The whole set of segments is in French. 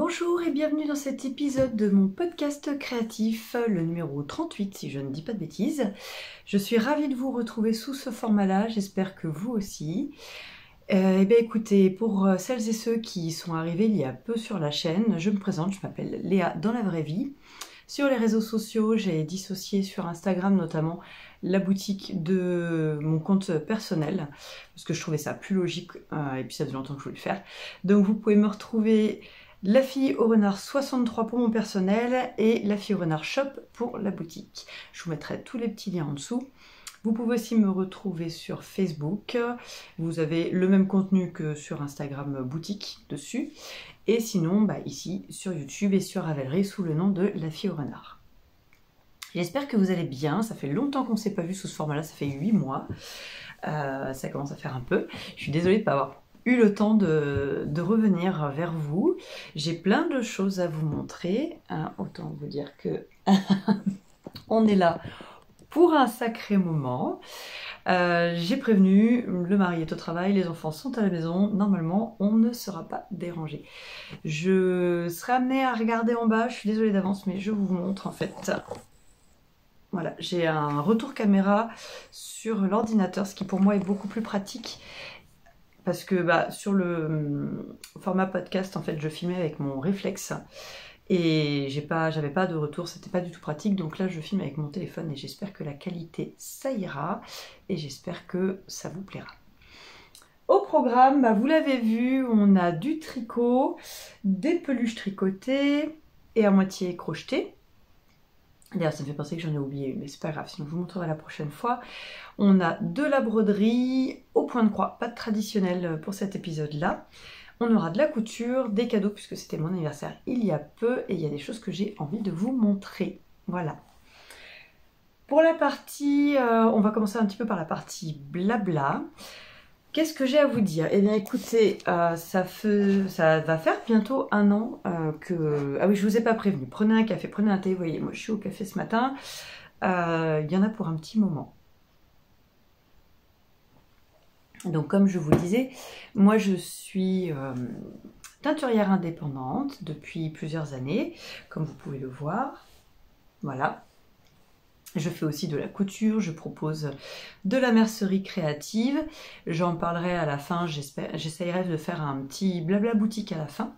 Bonjour et bienvenue dans cet épisode de mon podcast créatif, le numéro 38 si je ne dis pas de bêtises. Je suis ravie de vous retrouver sous ce format-là, j'espère que vous aussi. Écoutez, pour celles et ceux qui sont arrivés il y a peu sur la chaîne, je me présente, je m'appelle Léa dans la vraie vie. Sur les réseaux sociaux, j'ai dissocié sur Instagram notamment la boutique de mon compte personnel, parce que je trouvais ça plus logique, et puis ça faisait longtemps que je voulais le faire. Donc vous pouvez me retrouver La Fille au Renard 63 pour mon personnel et La Fille au Renard Shop pour la boutique. Je vous mettrai tous les petits liens en dessous. Vous pouvez aussi me retrouver sur Facebook. Vous avez le même contenu que sur Instagram boutique dessus. Et sinon, ici sur YouTube et sur Ravelry sous le nom de La Fille au Renard. J'espère que vous allez bien. Ça fait longtemps qu'on ne s'est pas vu sous ce format-là. Ça fait 8 mois. Ça commence à faire un peu. Je suis désolée de ne pas avoir eu le temps de revenir vers vous. J'ai plein de choses à vous montrer. Autant vous dire que on est là pour un sacré moment. J'ai prévenu, le mari est au travail, les enfants sont à la maison, normalement on ne sera pas dérangé. Je serai amenée à regarder en bas, je suis désolée d'avance mais je vous montre en fait. Voilà, j'ai un retour caméra sur l'ordinateur, ce qui pour moi est beaucoup plus pratique. Parce que sur le format podcast, en fait, je filmais avec mon réflexe. Et j'avais pas de retour, c'était pas du tout pratique, donc là je filme avec mon téléphone et j'espère que la qualité ça ira et j'espère que ça vous plaira. Au programme, vous l'avez vu, on a du tricot, des peluches tricotées et à moitié crochetées. D'ailleurs ça me fait penser que j'en ai oublié une, mais c'est pas grave, sinon je vous montrerai la prochaine fois. On a de la broderie au point de croix, pas de traditionnel pour cet épisode-là. On aura de la couture, des cadeaux, puisque c'était mon anniversaire il y a peu, et il y a des choses que j'ai envie de vous montrer. Voilà. Pour la partie, on va commencer un petit peu par la partie blabla. Qu'est-ce que j'ai à vous dire? Eh bien écoutez, ça va faire bientôt 1 an que... Ah oui, je vous ai pas prévenu. Prenez un café, prenez un thé. Vous voyez, moi je suis au café ce matin. Il y en a pour un petit moment. Donc comme je vous le disais, moi je suis teinturière indépendante depuis plusieurs années, comme vous pouvez le voir. Voilà. Je fais aussi de la couture, je propose de la mercerie créative. J'en parlerai à la fin, j'essayerai de faire un petit blabla boutique à la fin.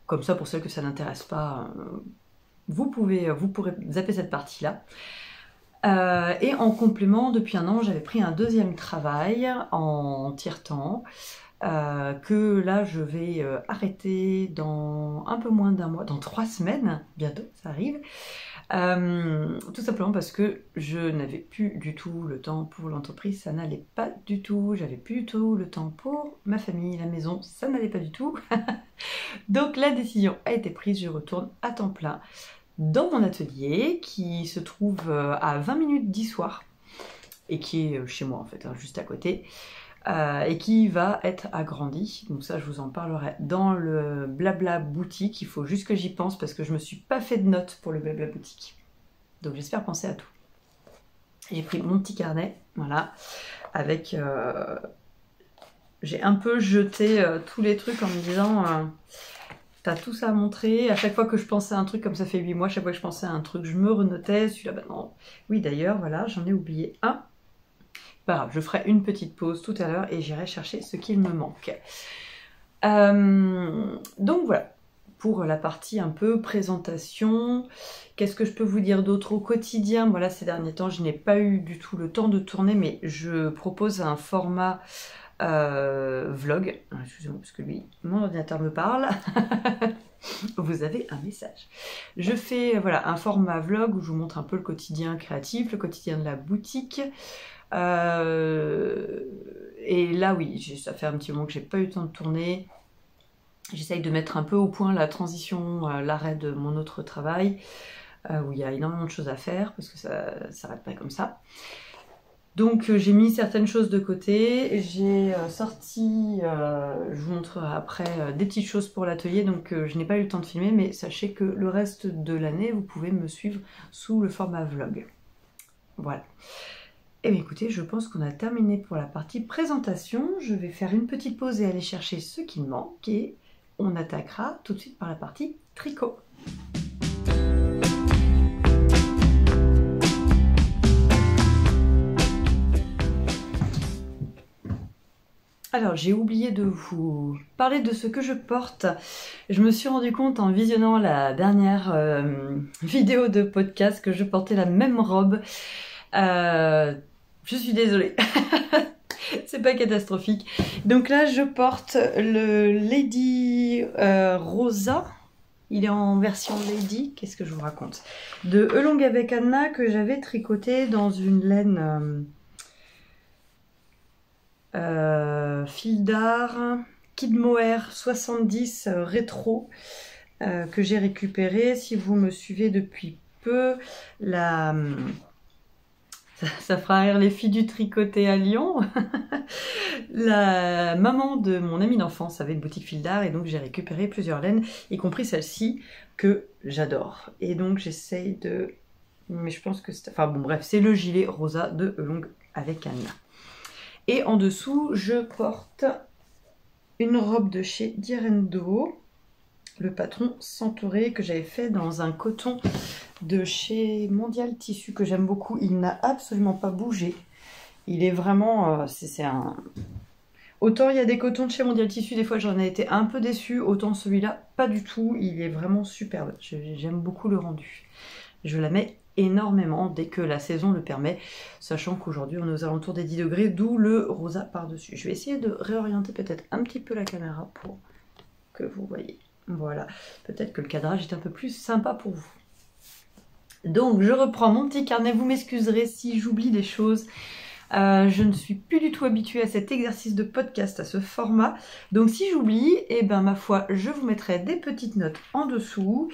Comme ça, pour ceux que ça n'intéresse pas, vous pourrez zapper cette partie-là. Et en complément, depuis 1 an, j'avais pris un deuxième travail en tiers-temps que là, je vais arrêter dans un peu moins d'1 mois, dans 3 semaines, bientôt, ça arrive. Tout simplement parce que je n'avais plus du tout le temps pour l'entreprise, ça n'allait pas du tout, j'avais plus du tout le temps pour ma famille, la maison, ça n'allait pas du tout. Donc la décision a été prise, je retourne à temps plein dans mon atelier qui se trouve à 20 minutes d'Y Soir et qui est chez moi en fait, juste à côté, et qui va être agrandi. Donc ça je vous en parlerai dans le blabla boutique. Il faut juste que j'y pense parce que je me suis pas fait de notes pour le blabla boutique. Donc j'espère penser à tout. J'ai pris mon petit carnet, voilà, avec... j'ai un peu jeté tous les trucs en me disant... T'as tout ça à montrer. À chaque fois que je pensais à un truc, comme ça fait 8 mois, chaque fois que je pensais à un truc, je me renotais. Celui-là, non. Oui, d'ailleurs, voilà, j'en ai oublié un. Pas grave, je ferai une petite pause tout à l'heure et j'irai chercher ce qu'il me manque. Donc voilà, pour la partie un peu présentation. Qu'est-ce que je peux vous dire d'autre au quotidien? Voilà, ces derniers temps, je n'ai pas eu du tout le temps de tourner, mais je propose un format... vlog, excusez-moi parce que lui, mon ordinateur me parle. Vous avez un message. Je fais voilà un format vlog où je vous montre un peu le quotidien créatif, le quotidien de la boutique. Et là oui, ça fait un petit moment que j'ai pas eu le temps de tourner. J'essaye de mettre un peu au point la transition, l'arrêt de mon autre travail, où il y a énormément de choses à faire parce que ça s'arrête pas comme ça. Donc j'ai mis certaines choses de côté, j'ai sorti, je vous montrerai après, des petites choses pour l'atelier, donc je n'ai pas eu le temps de filmer, mais sachez que le reste de l'année, vous pouvez me suivre sous le format vlog. Voilà. Et bien écoutez, je pense qu'on a terminé pour la partie présentation, je vais faire une petite pause et aller chercher ce qui me manque, et on attaquera tout de suite par la partie tricot. Alors, j'ai oublié de vous parler de ce que je porte. Je me suis rendu compte en visionnant la dernière vidéo de podcast que je portais la même robe. Je suis désolée. C'est pas catastrophique. Donc là, je porte le Lady Rosa. Il est en version Lady. Qu'est-ce que je vous raconte? De Elong avec Anna que j'avais tricoté dans une laine... fil d'art Kid Mohair 70 rétro que j'ai récupéré. Si vous me suivez depuis peu, ça fera rire les filles du tricoté à Lyon. La maman de mon amie d'enfance avait une boutique fil d'art et donc j'ai récupéré plusieurs laines, y compris celle-ci que j'adore. Et donc j'essaye de... Mais je pense que c'est... Enfin bon bref, c'est le gilet rosa de Elong avec Anna. Et en dessous, je porte une robe de chez Direndo, le patron Centauré que j'avais fait dans un coton de chez Mondial Tissu que j'aime beaucoup. Il n'a absolument pas bougé. Il est vraiment... c'est un... Autant il y a des cotons de chez Mondial Tissu, des fois j'en ai été un peu déçue, autant celui-là, pas du tout. Il est vraiment superbe. J'aime beaucoup le rendu. Je la mets énormément dès que la saison le permet, sachant qu'aujourd'hui on est aux alentours des 10 degrés, d'où le rosa par-dessus. Je vais essayer de réorienter peut-être un petit peu la caméra pour que vous voyez. Voilà, peut-être que le cadrage est un peu plus sympa pour vous. Donc je reprends mon petit carnet, vous m'excuserez si j'oublie des choses. Je ne suis plus du tout habituée à cet exercice de podcast, à ce format. Donc si j'oublie, eh ben ma foi, je vous mettrai des petites notes en dessous.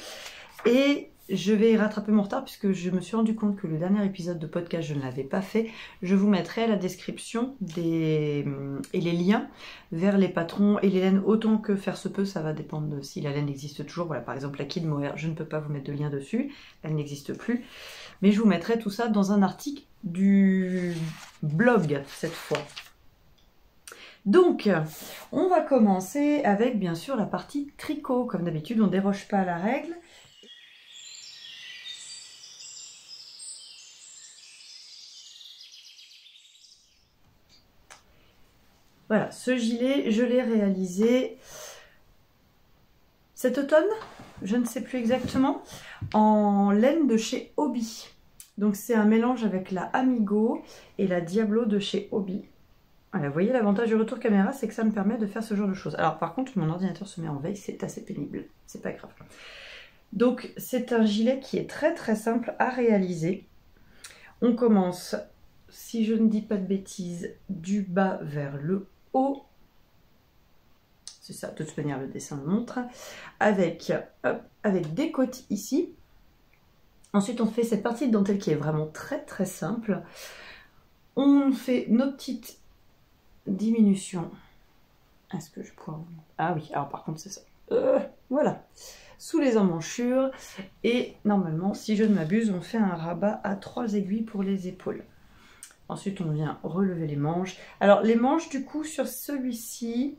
Et je vais rattraper mon retard puisque je me suis rendu compte que le dernier épisode de podcast, je ne l'avais pas fait. Je vous mettrai à la description et les liens vers les patrons et les laines autant que faire se peut. Ça va dépendre de si la laine existe toujours. Voilà, par exemple la Kid Mohair, je ne peux pas vous mettre de lien dessus. Elle n'existe plus. Mais je vous mettrai tout ça dans un article du blog cette fois. Donc, on va commencer avec bien sûr la partie tricot. Comme d'habitude, on ne déroge pas à la règle. Voilà, ce gilet, je l'ai réalisé cet automne, je ne sais plus exactement, en laine de chez Hobbii. Donc c'est un mélange avec la Amigo et la Diablo de chez Hobbii. Voilà, vous voyez, l'avantage du retour caméra, c'est que ça me permet de faire ce genre de choses. Alors par contre, mon ordinateur se met en veille, c'est assez pénible, c'est pas grave. Donc c'est un gilet qui est très très simple à réaliser. On commence, si je ne dis pas de bêtises, du bas vers le haut. C'est ça, de toute manière le dessin le montre. Avec des côtes ici. Ensuite on fait cette partie de dentelle qui est vraiment très très simple. On fait nos petites diminutions. Est-ce que je pourrais... Ah oui, alors par contre c'est ça. Voilà. Sous les emmanchures. Et normalement, si je ne m'abuse, on fait un rabat à 3 aiguilles pour les épaules. Ensuite, on vient relever les manches. Alors, les manches, du coup, sur celui-ci,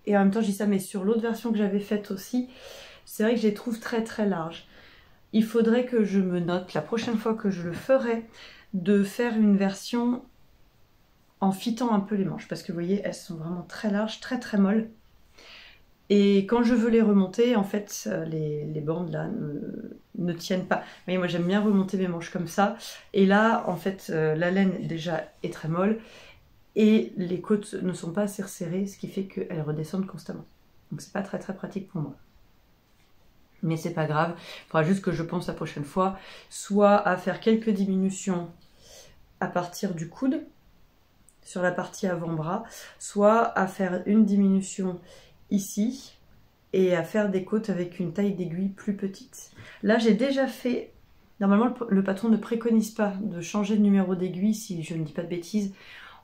et en même temps, je dis ça, mais sur l'autre version que j'avais faite aussi, c'est vrai que je les trouve très, très larges. Il faudrait que je me note, la prochaine fois que je le ferai, de faire une version en fitant un peu les manches. Parce que, vous voyez, elles sont vraiment très larges, très, très molles. Et quand je veux les remonter, en fait, les bandes là ne tiennent pas. Mais moi, j'aime bien remonter mes manches comme ça. Et là, en fait, la laine déjà est très molle et les côtes ne sont pas assez resserrées, ce qui fait qu'elles redescendent constamment. Donc, c'est pas très très pratique pour moi. Mais c'est pas grave. Il faudra juste que je pense la prochaine fois, soit à faire quelques diminutions à partir du coude sur la partie avant-bras, soit à faire une diminution ici et à faire des côtes avec une taille d'aiguille plus petite. Là j'ai déjà fait, normalement le patron ne préconise pas de changer de numéro d'aiguille si je ne dis pas de bêtises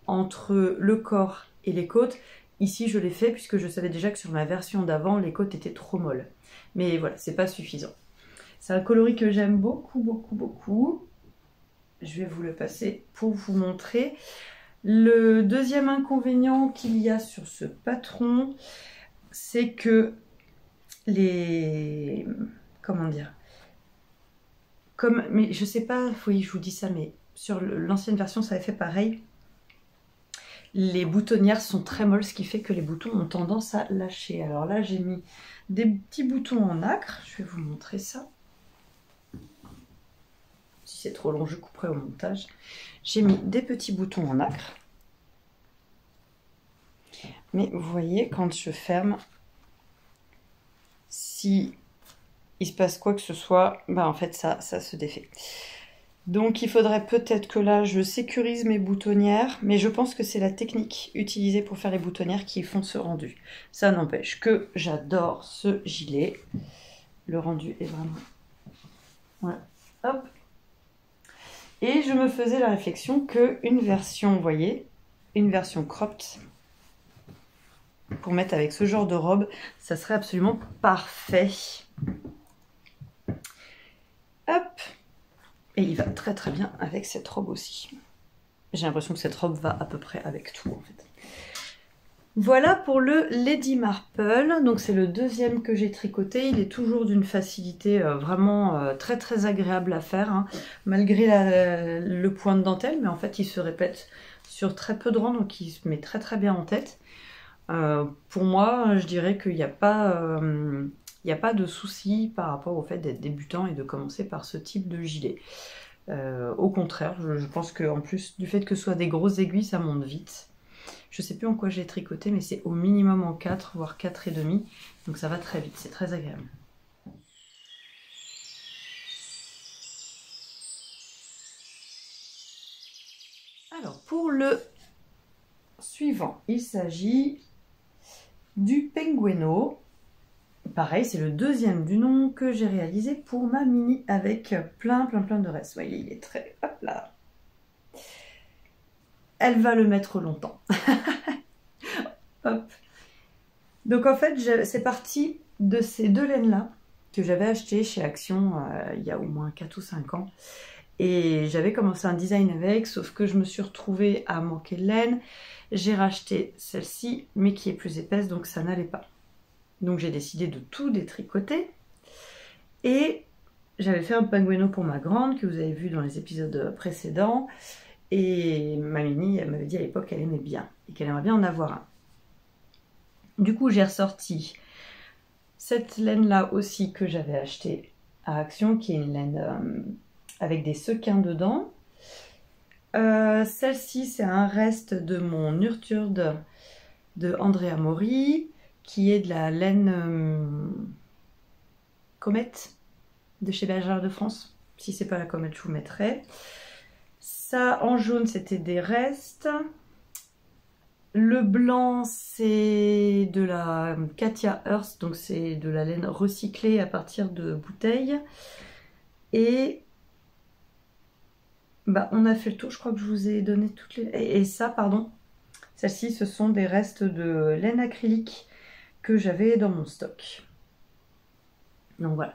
entre le corps et les côtes. Ici je l'ai fait puisque je savais déjà que sur ma version d'avant les côtes étaient trop molles, mais voilà, c'est pas suffisant. C'est un coloris que j'aime beaucoup beaucoup beaucoup. Je vais vous le passer pour vous montrer. Le deuxième inconvénient qu'il y a sur ce patron, c'est que les... Comment dire? Comme, mais je sais pas, oui, je vous dis ça, mais sur l'ancienne version, ça avait fait pareil. Les boutonnières sont très molles, ce qui fait que les boutons ont tendance à lâcher. Alors là, j'ai mis des petits boutons en nacre. Je vais vous montrer ça. Si c'est trop long, je couperai au montage. J'ai mis des petits boutons en nacre. Mais vous voyez, quand je ferme, si il se passe quoi que ce soit, bah en fait ça se défait. Donc il faudrait peut-être que là je sécurise mes boutonnières, mais je pense que c'est la technique utilisée pour faire les boutonnières qui font ce rendu. Ça n'empêche que j'adore ce gilet. Le rendu est vraiment... Voilà. Hop. Et je me faisais la réflexion qu'une version, vous voyez, une version cropped, pour mettre avec ce genre de robe, ça serait absolument parfait. Hop. Et il va très très bien avec cette robe aussi. J'ai l'impression que cette robe va à peu près avec tout en fait. Voilà pour le Lady Marple. Donc c'est le deuxième que j'ai tricoté. Il est toujours d'une facilité vraiment très très agréable à faire, hein, malgré le point de dentelle. Mais en fait il se répète sur très peu de rangs, donc il se met très très bien en tête. Pour moi, je dirais qu'il n'y a pas... Il n'y a pas de souci par rapport au fait d'être débutant et de commencer par ce type de gilet. Au contraire, je pense qu'en plus du fait que ce soit des grosses aiguilles, ça monte vite. Je ne sais plus en quoi j'ai tricoté, mais c'est au minimum en 4, voire 4,5. Donc ça va très vite, c'est très agréable. Alors pour le suivant, il s'agit du Pengueno. Pareil, c'est le deuxième du nom que j'ai réalisé pour ma mini avec plein de restes. Vous voyez, il est très... Hop là. Elle va le mettre longtemps. Hop. Donc en fait, c'est parti de ces deux laines-là que j'avais achetées chez Action il y a au moins 4 ou 5 ans. Et j'avais commencé un design avec, sauf que je me suis retrouvée à manquer de laine. J'ai racheté celle-ci, mais qui est plus épaisse, donc ça n'allait pas. Donc j'ai décidé de tout détricoter. Et j'avais fait un pengueno pour ma grande, que vous avez vu dans les épisodes précédents. Et ma mini, elle m'avait dit à l'époque qu'elle aimait bien, et qu'elle aimerait bien en avoir un. Du coup, j'ai ressorti cette laine-là aussi que j'avais achetée à Action, qui est une laine avec des sequins dedans. Celle-ci, c'est un reste de mon Nurtured de Andrea Mori, qui est de la laine Comète de chez Bergère de France. Si c'est pas la Comète, je vous mettrai. Ça, en jaune, c'était des restes. Le blanc, c'est de la Katia Earth, donc c'est de la laine recyclée à partir de bouteilles. Et bah, on a fait le tour, je crois que je vous ai donné toutes les... Et ça, pardon, celles-ci, ce sont des restes de laine acrylique que j'avais dans mon stock. Donc voilà.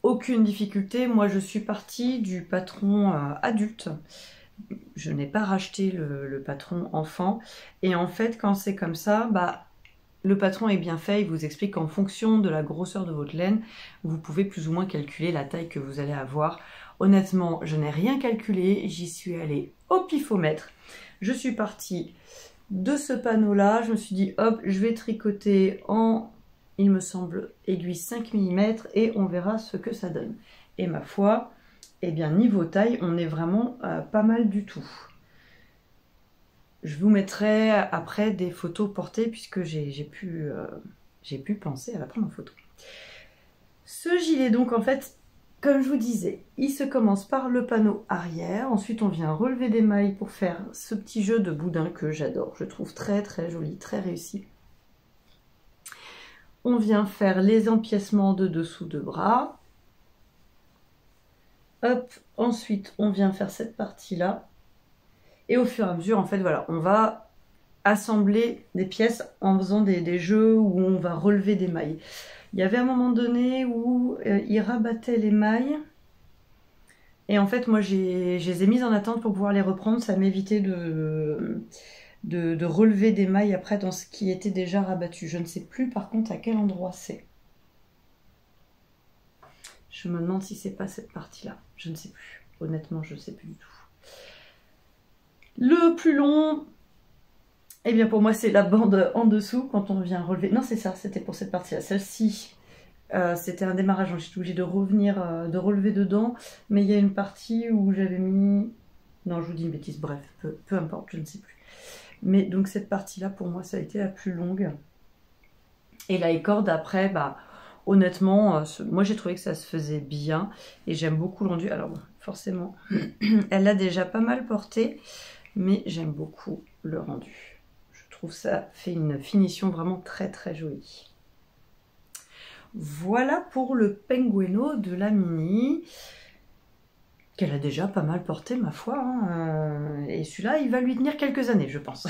Aucune difficulté, moi je suis partie du patron adulte. Je n'ai pas racheté le patron enfant. Et en fait, quand c'est comme ça, bah, le patron est bien fait. Il vous explique qu'en fonction de la grosseur de votre laine, vous pouvez plus ou moins calculer la taille que vous allez avoir. Honnêtement, je n'ai rien calculé. J'y suis allée au pifomètre. Je suis partie de ce panneau-là. Je me suis dit, hop, je vais tricoter en, il me semble, aiguille 5 mm et on verra ce que ça donne. Et ma foi... Eh bien, niveau taille, on est vraiment pas mal du tout. Je vous mettrai après des photos portées puisque j'ai pu penser à la prendre en photo. Ce gilet, donc, en fait, comme je vous disais, il se commence par le panneau arrière. Ensuite, on vient relever des mailles pour faire ce petit jeu de boudin que j'adore. Je trouve très, très joli, très réussi. On vient faire les empiècements de dessous de bras. Hop, ensuite on vient faire cette partie-là. Et au fur et à mesure, en fait, voilà, on va assembler des pièces en faisant des jeux où on va relever des mailles. Il y avait un moment donné où il rabattait les mailles. Et en fait, moi, je les ai mises en attente pour pouvoir les reprendre. Ça m'évitait de relever des mailles après dans ce qui était déjà rabattu. Je ne sais plus par contre à quel endroit c'est. Je me demande si c'est pas cette partie-là. Je ne sais plus. Honnêtement, je ne sais plus du tout. Le plus long, eh bien pour moi c'est la bande en dessous quand on vient relever. Non, c'est ça, c'était pour cette partie-là. Celle-ci, c'était un démarrage, donc j'étais obligée de revenir, de relever dedans. Mais il y a une partie où j'avais mis... Non, je vous dis une bêtise, bref, peu importe, je ne sais plus. Mais donc cette partie-là, pour moi, ça a été la plus longue. Et la corde après, bah, honnêtement, moi j'ai trouvé que ça se faisait bien. Et j'aime beaucoup l'enduit. Alors bon, forcément, elle l'a déjà pas mal porté. Mais j'aime beaucoup le rendu. Je trouve ça fait une finition vraiment très très jolie. Voilà pour le Pengueno de la Mini. Qu'elle a déjà pas mal porté, ma foi. Hein. Et celui-là, il va lui tenir quelques années, je pense.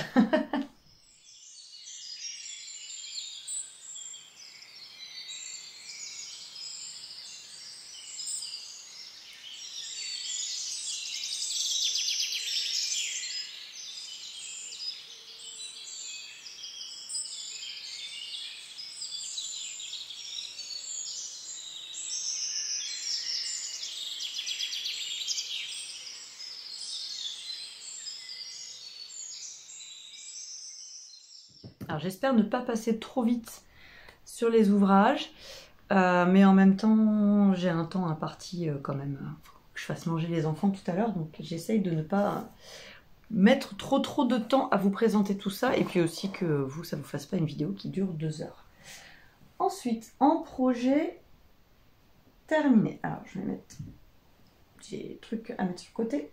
Alors j'espère ne pas passer trop vite sur les ouvrages, mais en même temps j'ai un temps imparti quand même. Faut que je fasse manger les enfants tout à l'heure, donc j'essaye de ne pas mettre trop de temps à vous présenter tout ça, et puis aussi que vous, ça ne vous fasse pas une vidéo qui dure 2 heures. Ensuite, en projet terminé. Alors je vais mettre des trucs à mettre sur le côté.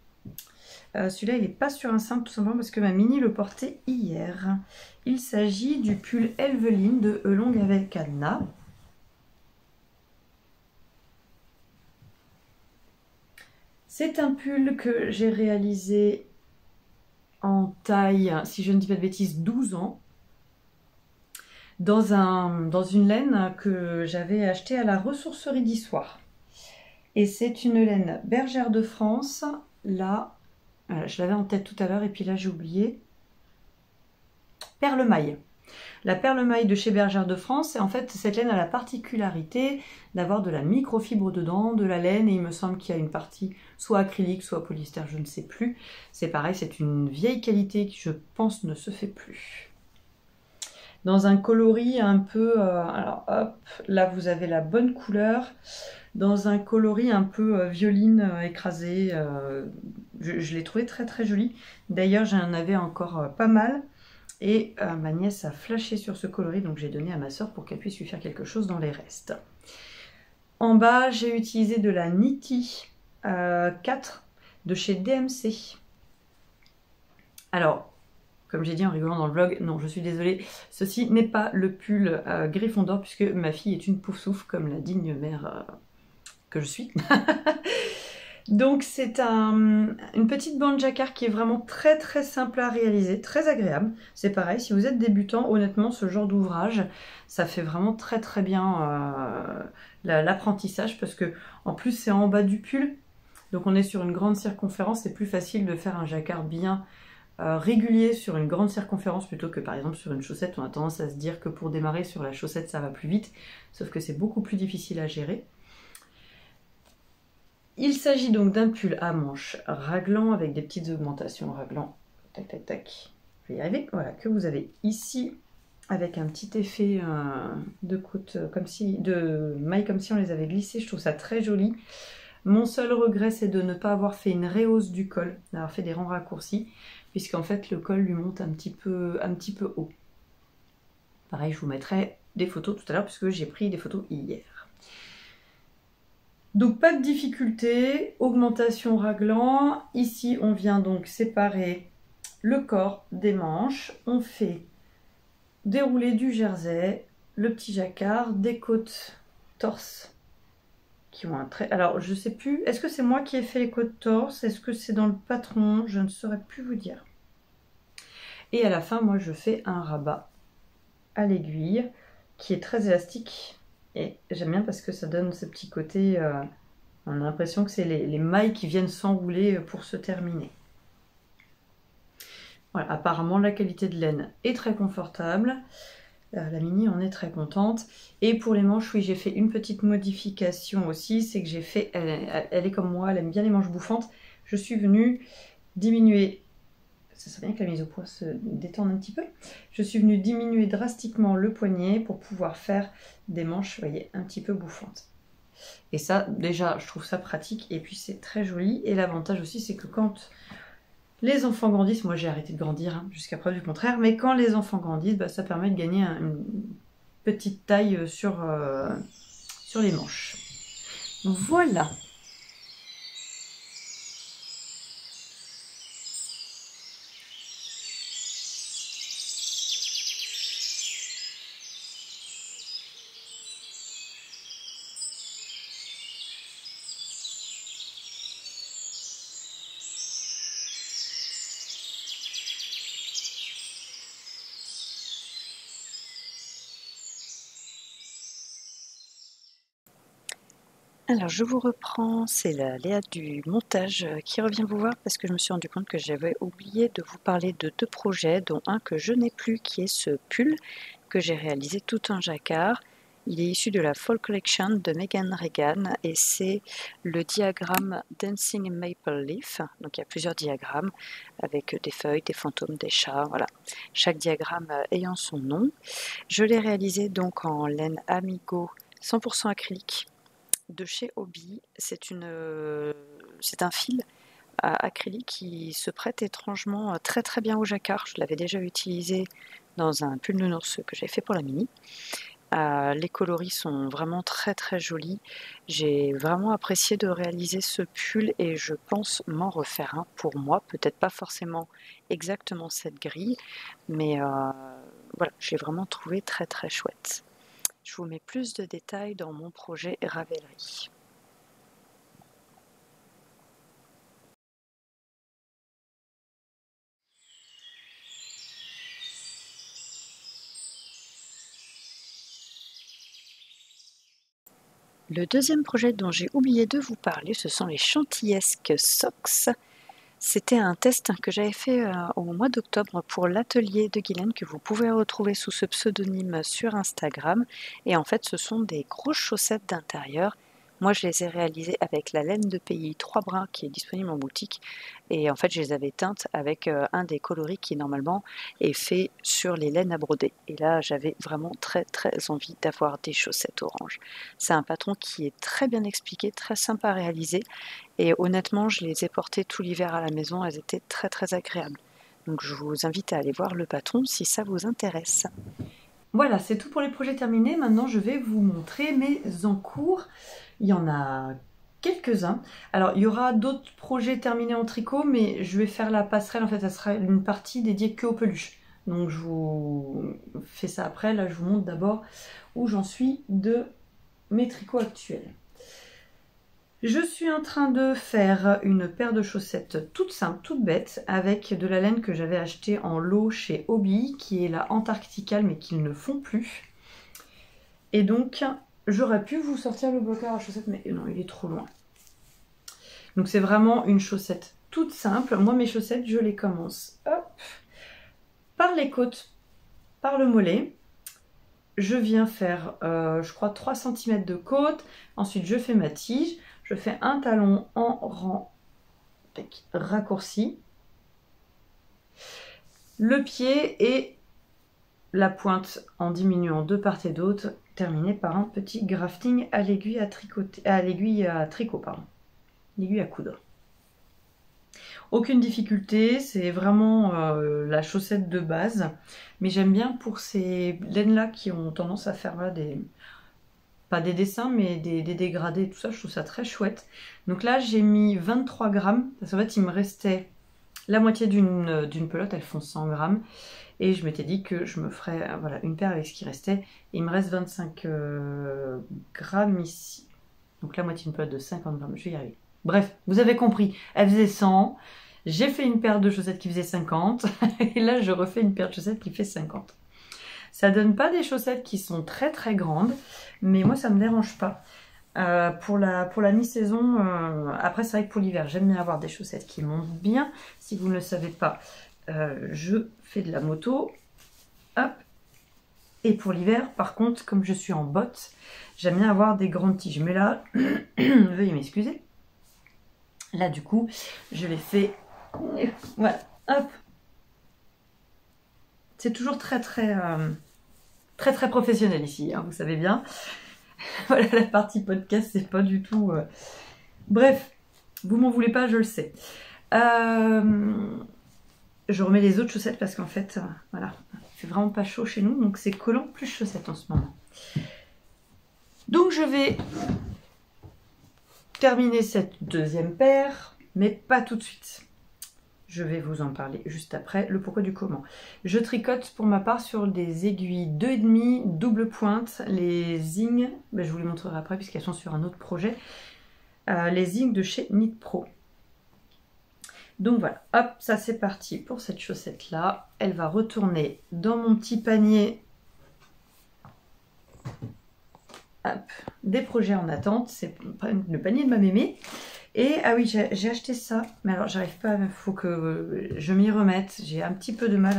Celui-là, il n'est pas sur un simple, tout simplement parce que ma Mini le portait hier. Il s'agit du pull Elveline de Elong avec cadenas. C'est un pull que j'ai réalisé en taille, si je ne dis pas de bêtises, 12 ans. Dans une laine que j'avais achetée à la ressourcerie d'Issoire. Et c'est une laine Bergère de France. Là, je l'avais en tête tout à l'heure et puis là j'ai oublié. Perle maille. La perle maille de chez Bergère de France, et en fait cette laine a la particularité d'avoir de la microfibre dedans, de la laine, et il me semble qu'il y a une partie soit acrylique, soit polyester, je ne sais plus. C'est pareil, c'est une vieille qualité qui je pense ne se fait plus. Dans un coloris un peu, alors hop, là vous avez la bonne couleur, dans un coloris un peu violine écrasé, je l'ai trouvé très très joli. D'ailleurs j'en avais encore pas mal. Et ma nièce a flashé sur ce coloris, donc j'ai donné à ma soeur pour qu'elle puisse lui faire quelque chose dans les restes. En bas, j'ai utilisé de la Niti 4 de chez DMC. Alors, comme j'ai dit en rigolant dans le vlog, non, je suis désolée, ceci n'est pas le pull Gryffondor, puisque ma fille est une poufsouffle, comme la digne mère que je suis. Donc c'est une petite bande jacquard qui est vraiment très très simple à réaliser, très agréable. C'est pareil, si vous êtes débutant, honnêtement ce genre d'ouvrage, ça fait vraiment très très bien l'apprentissage, parce que en plus c'est en bas du pull, donc on est sur une grande circonférence, c'est plus facile de faire un jacquard bien régulier sur une grande circonférence plutôt que par exemple sur une chaussette. On a tendance à se dire que pour démarrer sur la chaussette ça va plus vite, sauf que c'est beaucoup plus difficile à gérer. Il s'agit donc d'un pull à manches raglant avec des petites augmentations raglant, tac tac tac, je vais y arriver, voilà, que vous avez ici avec un petit effet de côte comme si, de mailles comme si on les avait glissées. Je trouve ça très joli. Mon seul regret c'est de ne pas avoir fait une rehausse du col, d'avoir fait des rangs raccourcis, puisqu'en fait le col lui monte un petit peu haut. Pareil, je vous mettrai des photos tout à l'heure puisque j'ai pris des photos hier. Donc pas de difficulté, augmentation raglant. Ici on vient donc séparer le corps des manches. On fait dérouler du jersey, le petit jacquard, des côtes torse qui ont un trait. Alors je sais plus, est-ce que c'est moi qui ai fait les côtes torse? Est-ce que c'est dans le patron? Je ne saurais plus vous dire. Et à la fin, moi je fais un rabat à l'aiguille qui est très élastique. Et j'aime bien parce que ça donne ce petit côté, on a l'impression que c'est les mailles qui viennent s'enrouler pour se terminer. Voilà, apparemment la qualité de laine est très confortable. La Mini en est très contente. Et pour les manches, oui, j'ai fait une petite modification aussi. C'est que j'ai fait, elle est comme moi, elle aime bien les manches bouffantes. Je suis venue diminuer, ça serait bien que la mise au point se détende un petit peu. Je suis venue diminuer drastiquement le poignet pour pouvoir faire des manches, vous voyez, un petit peu bouffantes. Et ça, déjà, je trouve ça pratique. Et puis c'est très joli. Et l'avantage aussi, c'est que quand les enfants grandissent, moi j'ai arrêté de grandir hein, jusqu'à preuve du contraire, mais quand les enfants grandissent, bah, ça permet de gagner une petite taille sur les manches. Voilà. Alors je vous reprends, c'est la Léa du montage qui revient vous voir parce que je me suis rendu compte que j'avais oublié de vous parler de 2 projets, dont un que je n'ai plus qui est ce pull que j'ai réalisé tout en jacquard. Il est issu de la Fall Collection de Megan Regan et c'est le diagramme Dancing Maple Leaf. Donc il y a plusieurs diagrammes avec des feuilles, des fantômes, des chats, voilà. Chaque diagramme ayant son nom. Je l'ai réalisé donc en laine Amigo 100% acrylique de chez Hobbii. C'est un fil acrylique qui se prête étrangement très très bien au jacquard. Je l'avais déjà utilisé dans un pull nounours que j'ai fait pour la Mini. Les coloris sont vraiment très très jolis. J'ai vraiment apprécié de réaliser ce pull et je pense m'en refaire un pour moi. Peut-être pas forcément exactement cette grille, mais voilà, j'ai vraiment trouvé très très chouette. Je vous mets plus de détails dans mon projet Ravelry. Le deuxième projet dont j'ai oublié de vous parler, ce sont les Chantilly-esque Socks. C'était un test que j'avais fait au mois d'octobre pour l'atelier de Guylaine que vous pouvez retrouver sous ce pseudonyme sur Instagram. Et en fait, ce sont des grosses chaussettes d'intérieur. Moi, je les ai réalisées avec la laine de pays 3 brins qui est disponible en boutique. Et en fait, je les avais teintes avec un des coloris qui normalement est fait sur les laines à broder. Et là, j'avais vraiment très très envie d'avoir des chaussettes orange. C'est un patron qui est très bien expliqué, très sympa à réaliser. Et honnêtement, je les ai portées tout l'hiver à la maison, elles étaient très très agréables. Donc je vous invite à aller voir le patron si ça vous intéresse. Voilà, c'est tout pour les projets terminés. Maintenant, je vais vous montrer mes en cours. Il y en a quelques-uns. Alors, il y aura d'autres projets terminés en tricot, mais je vais faire la passerelle. En fait, ça sera une partie dédiée que aux peluches. Donc, je vous fais ça après. Là, je vous montre d'abord où j'en suis de mes tricots actuels. Je suis en train de faire une paire de chaussettes toute simple, toute bête, avec de la laine que j'avais achetée en lot chez Hobbii, qui est la Antarctical, mais qu'ils ne font plus. Et donc, j'aurais pu vous sortir le bloqueur à chaussettes, mais non, il est trop loin. Donc c'est vraiment une chaussette toute simple. Moi, mes chaussettes, je les commence hop, par les côtes, par le mollet. Je viens faire, je crois, 3 cm de côte. Ensuite, je fais ma tige. Je fais un talon en rang raccourci. Le pied et la pointe en diminuant de part et d'autre, terminé par un petit grafting à l'aiguille à tricoter, à l'aiguille à tricot, pardon, l'aiguille à coudre. Aucune difficulté, c'est vraiment la chaussette de base, mais j'aime bien pour ces laines là qui ont tendance à faire voilà, pas des dessins, mais des dégradés, tout ça, je trouve ça très chouette. Donc là, j'ai mis 23 grammes, parce qu'en fait, il me restait la moitié d'une pelote, elles font 100 grammes. Et je m'étais dit que je me ferais voilà, une paire avec ce qui restait. Il me reste 25 grammes ici. Donc la moitié d'une pelote de 50 grammes, je vais y arriver. Bref, vous avez compris, elle faisait 100. J'ai fait une paire de chaussettes qui faisait 50. Et là, je refais une paire de chaussettes qui fait 50. Ça donne pas des chaussettes qui sont très très grandes, mais moi ça me dérange pas. Pour la mi-saison, après c'est vrai que pour l'hiver, j'aime bien avoir des chaussettes qui montent bien. Si vous ne le savez pas, je fais de la moto. Hop. Et pour l'hiver, par contre, comme je suis en botte, j'aime bien avoir des grandes tiges. Mais là, veuillez m'excuser. Là, du coup, je les fais... Voilà, hop. C'est toujours très professionnel ici, hein, vous savez bien. Voilà, la partie podcast, c'est pas du tout... Bref, vous m'en voulez pas, je le sais. Je remets les autres chaussettes parce qu'en fait, voilà, il fait vraiment pas chaud chez nous, donc c'est collant plus chaussettes en ce moment. Donc je vais terminer cette deuxième paire, mais pas tout de suite. Je vais vous en parler juste après, le pourquoi du comment. Je tricote pour ma part sur des aiguilles 2,5 double pointe, les Zing, ben je vous les montrerai après puisqu'elles sont sur un autre projet, les Zing de chez Knit Pro. Donc voilà, hop, ça c'est parti pour cette chaussette là. Elle va retourner dans mon petit panier. Hop, des projets en attente, c'est le panier de ma mémé. Et ah oui, j'ai acheté ça, mais alors j'arrive pas, il faut que je m'y remette. J'ai un petit peu de mal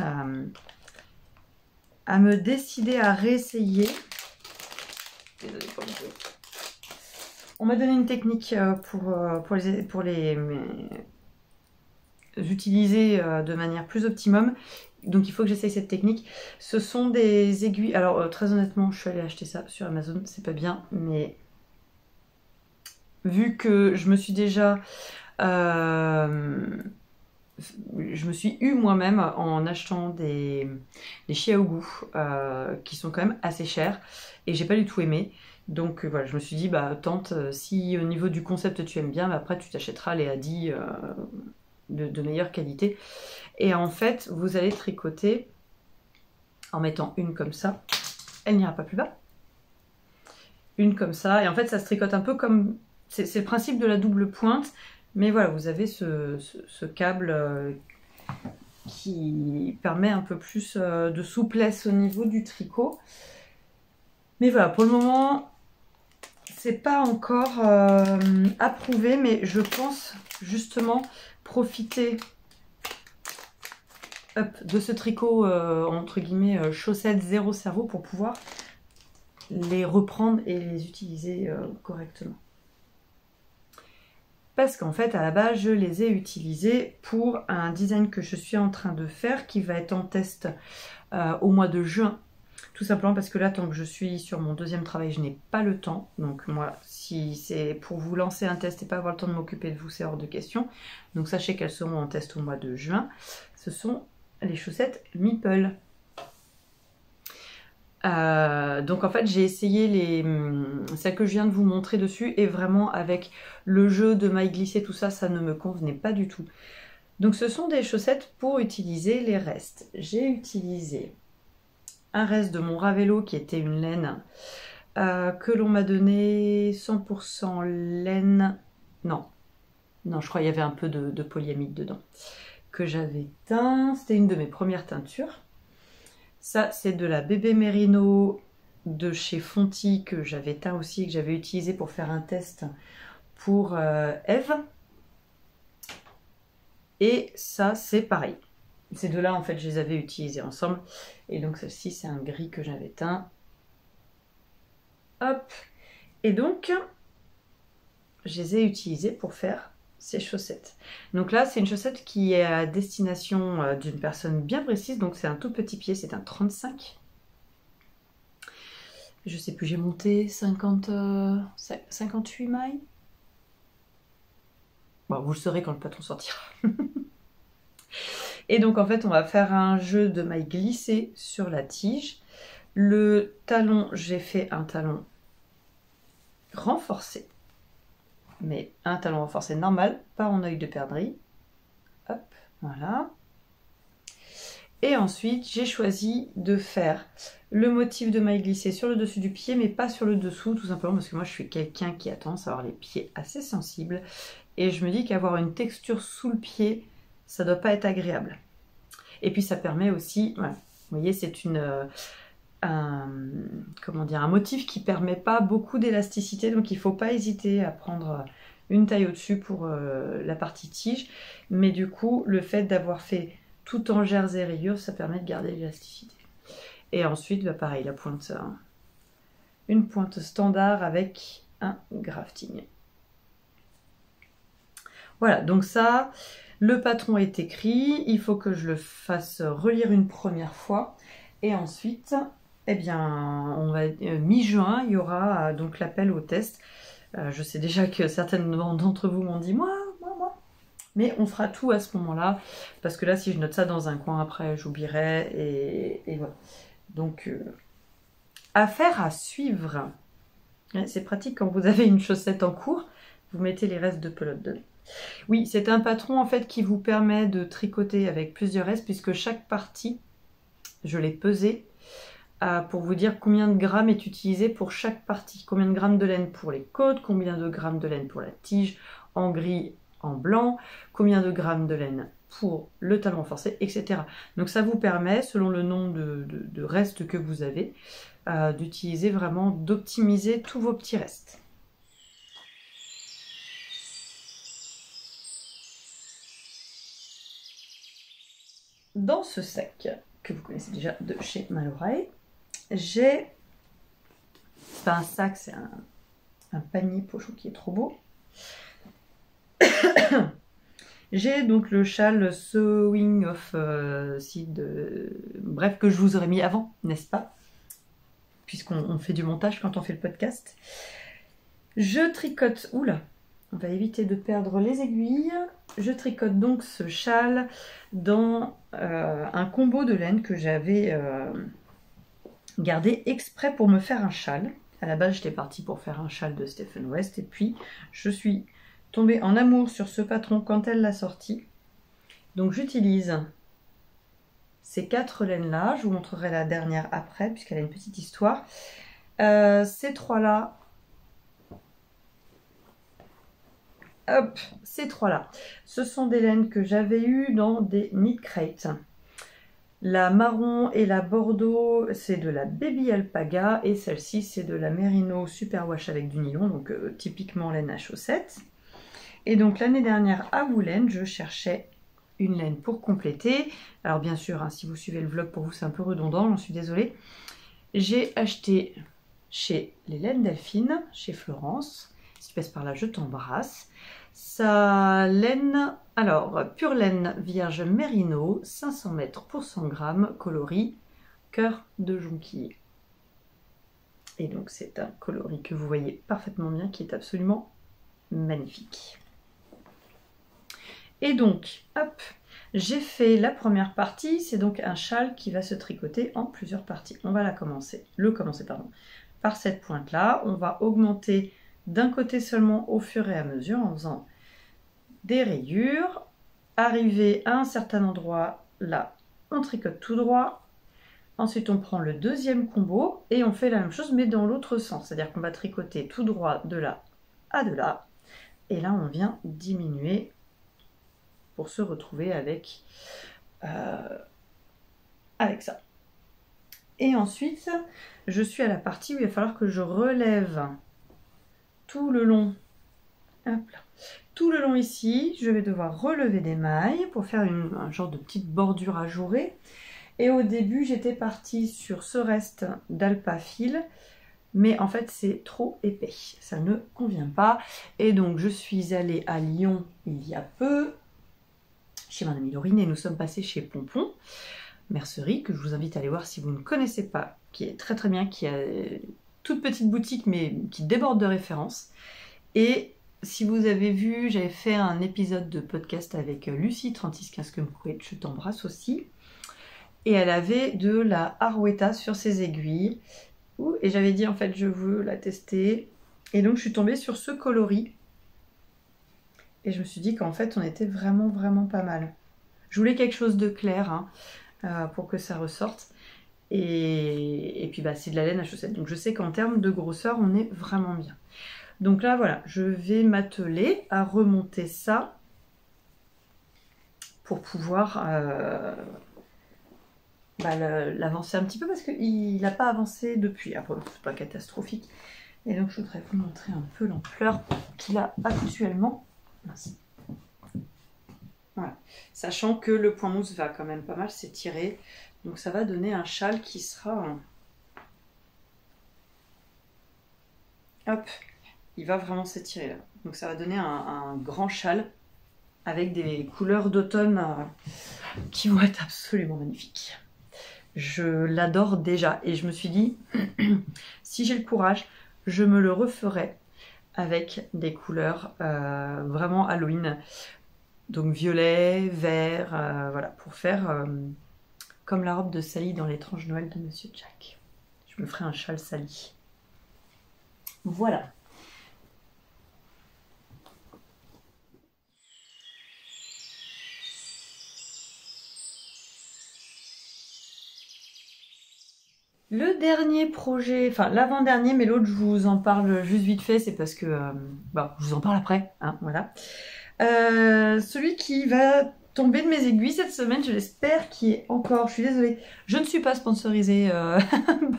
à me décider à réessayer. Désolée pour le jeu. On m'a donné une technique pour les utiliser de manière plus optimum. Donc il faut que j'essaye cette technique. Ce sont des aiguilles. Alors très honnêtement, je suis allée acheter ça sur Amazon, c'est pas bien, mais vu que je me suis déjà je me suis eu moi-même en achetant des Xiaogu qui sont quand même assez chers et j'ai pas du tout aimé. Donc voilà, je me suis dit bah tente, si au niveau du concept tu aimes bien, bah, après tu t'achèteras les Adi de meilleure qualité. Et en fait, vous allez tricoter en mettant une comme ça, elle n'ira pas plus bas. Une comme ça, et en fait ça se tricote un peu comme... C'est le principe de la double pointe, mais voilà, vous avez ce câble qui permet un peu plus de souplesse au niveau du tricot. Mais voilà, pour le moment, c'est pas encore approuvé, mais je pense justement profiter de ce tricot entre guillemets chaussettes zéro cerveau pour pouvoir les reprendre et les utiliser correctement. Parce qu'en fait, à la base, je les ai utilisés pour un design que je suis en train de faire, qui va être en test au mois de juin. Tout simplement parce que là, tant que je suis sur mon deuxième travail, je n'ai pas le temps. Donc moi, si c'est pour vous lancer un test et pas avoir le temps de m'occuper de vous, c'est hors de question. Donc sachez qu'elles seront en test au mois de juin. Ce sont les chaussettes Meeple. Donc en fait j'ai essayé celles que je viens de vous montrer dessus et vraiment avec le jeu de mailles glissées tout ça, ça ne me convenait pas du tout. Donc ce sont des chaussettes pour utiliser les restes. J'ai utilisé un reste de mon Ravello qui était une laine que l'on m'a donné 100% laine, non je crois qu'il y avait un peu de polyamide dedans que j'avais teint, c'était une de mes premières teintures. Ça, c'est de la bébé Merino de chez Fonty que j'avais teint aussi, que j'avais utilisé pour faire un test pour Eve. Et ça, c'est pareil. Ces deux-là, en fait, je les avais utilisés ensemble. Et donc, celle-ci, c'est un gris que j'avais teint. Hop. Et donc, je les ai utilisés pour faire ces chaussettes. Donc là, c'est une chaussette qui est à destination d'une personne bien précise. Donc c'est un tout petit pied, c'est un 35. Je sais plus, j'ai monté 58 mailles. Bon, vous le saurez quand le patron sortira. Et donc en fait, on va faire un jeu de mailles glissées sur la tige. Le talon, j'ai fait un talon renforcé. Mais un talon renforcé normal, pas en œil de perdrix. Hop, voilà. Et ensuite, j'ai choisi de faire le motif de maille glissée sur le dessus du pied, mais pas sur le dessous, tout simplement parce que moi, je suis quelqu'un qui a tendance à avoir les pieds assez sensibles. Et je me dis qu'avoir une texture sous le pied, ça doit pas être agréable. Et puis, ça permet aussi, voilà, vous voyez, c'est un motif qui permet pas beaucoup d'élasticité, donc il faut pas hésiter à prendre une taille au-dessus pour la partie tige. Mais du coup, le fait d'avoir fait tout en jersey et rayures, ça permet de garder l'élasticité. Et ensuite, bah pareil, la pointe, une pointe standard avec un grafting. Voilà, donc ça, le patron est écrit, il faut que je le fasse relire une première fois. Et ensuite, eh bien, on va mi-juin, il y aura donc l'appel au test. Je sais déjà que certaines d'entre vous m'ont dit moi. Mais on fera tout à ce moment-là, parce que là, si je note ça dans un coin après, j'oublierai, et voilà. Donc, affaire à suivre. C'est pratique quand vous avez une chaussette en cours, vous mettez les restes de pelote dedans. Oui, c'est un patron en fait qui vous permet de tricoter avec plusieurs restes, puisque chaque partie, je l'ai pesé pour vous dire combien de grammes est utilisé pour chaque partie. Combien de grammes de laine pour les côtes, combien de grammes de laine pour la tige, en gris, en blanc, combien de grammes de laine pour le talon renforcé, etc. Donc ça vous permet, selon le nombre de restes que vous avez, d'utiliser vraiment, d'optimiser tous vos petits restes. Dans ce sac, que vous connaissez déjà de chez Malorae, j'ai, c'est pas un sac, c'est un panier pochon qui est trop beau. J'ai donc le châle Sewing of Seed, bref, que je vous aurais mis avant, n'est-ce pas? Puisqu'on fait du montage quand on fait le podcast. Je tricote, oula, on va éviter de perdre les aiguilles. Je tricote donc ce châle dans un combo de laine que j'avais gardé exprès pour me faire un châle. À la base, j'étais partie pour faire un châle de Stephen West, et puis je suis tombée en amour sur ce patron quand elle l'a sorti. Donc j'utilise ces 4 laines là, je vous montrerai la dernière après puisqu'elle a une petite histoire. Ces 3 là, hop, ces 3 là, ce sont des laines que j'avais eues dans des knit crates. La marron et la bordeaux, c'est de la Baby Alpaga, et celle-ci c'est de la Merino Superwash avec du nylon, donc typiquement laine à chaussettes. Et donc l'année dernière à Woollen, je cherchais une laine pour compléter. Alors bien sûr, hein, si vous suivez le vlog, pour vous c'est un peu redondant, j'en suis désolée. J'ai acheté chez les laines Delphine, chez Florence. Si tu passes par là, je t'embrasse. Sa laine, alors pure laine vierge Merino, 500 mètres pour 100 grammes, coloris cœur de jonquille. Et donc c'est un coloris que vous voyez parfaitement bien, qui est absolument magnifique. Et donc, hop, j'ai fait la première partie, c'est donc un châle qui va se tricoter en plusieurs parties. On va commencer par cette pointe-là. On va augmenter d'un côté seulement au fur et à mesure en faisant des rayures. Arrivé à un certain endroit, là, on tricote tout droit. Ensuite, on prend le deuxième combo et on fait la même chose, mais dans l'autre sens. C'est-à-dire qu'on va tricoter tout droit de là à de là. Et là, on vient diminuer pour se retrouver avec ça. Et ensuite, je suis à la partie où il va falloir que je relève tout le long. Hop là. Tout le long ici, je vais devoir relever des mailles pour faire un genre de petite bordure ajourée. Et au début, j'étais partie sur ce reste d'alpa fil, mais en fait, c'est trop épais. Ça ne convient pas. Et donc, je suis allée à Lyon il y a peu, chez mon amie Laurine, et nous sommes passés chez Pompon Mercerie, que je vous invite à aller voir si vous ne connaissez pas, qui est très très bien, qui a toute petite boutique mais qui déborde de références. Et si vous avez vu, j'avais fait un épisode de podcast avec Lucie 3615 Kumquat, je t'embrasse aussi, et elle avait de la Arwetta sur ses aiguilles, et j'avais dit en fait je veux la tester, et donc je suis tombée sur ce coloris. Et je me suis dit qu'en fait, on était vraiment, vraiment pas mal. Je voulais quelque chose de clair hein, pour que ça ressorte. Et puis, bah, c'est de la laine à chaussettes. Donc, je sais qu'en termes de grosseur, on est vraiment bien. Donc là, voilà, je vais m'atteler à remonter ça pour pouvoir l'avancer un petit peu parce qu'il n'a pas avancé depuis. Après, c'est pas catastrophique. Et donc, je voudrais vous montrer un peu l'ampleur qu'il a actuellement. Merci. Voilà. Sachant que le point mousse va quand même pas mal s'étirer. Donc ça va donner un châle qui sera... Hop, il va vraiment s'étirer là. Donc ça va donner un grand châle avec des couleurs d'automne qui vont être absolument magnifiques. Je l'adore déjà et je me suis dit, si j'ai le courage, je me le referai avec des couleurs vraiment Halloween. Donc violet, vert, voilà, pour faire comme la robe de Sally dans l'étrange Noël de Monsieur Jack. Je me ferai un châle Sally. Voilà. Le dernier projet, enfin l'avant-dernier, mais l'autre je vous en parle juste vite fait, c'est parce que bon, je vous en parle après, hein, voilà. Celui qui va tomber de mes aiguilles cette semaine, je l'espère, qui est encore, je suis désolée, je ne suis pas sponsorisée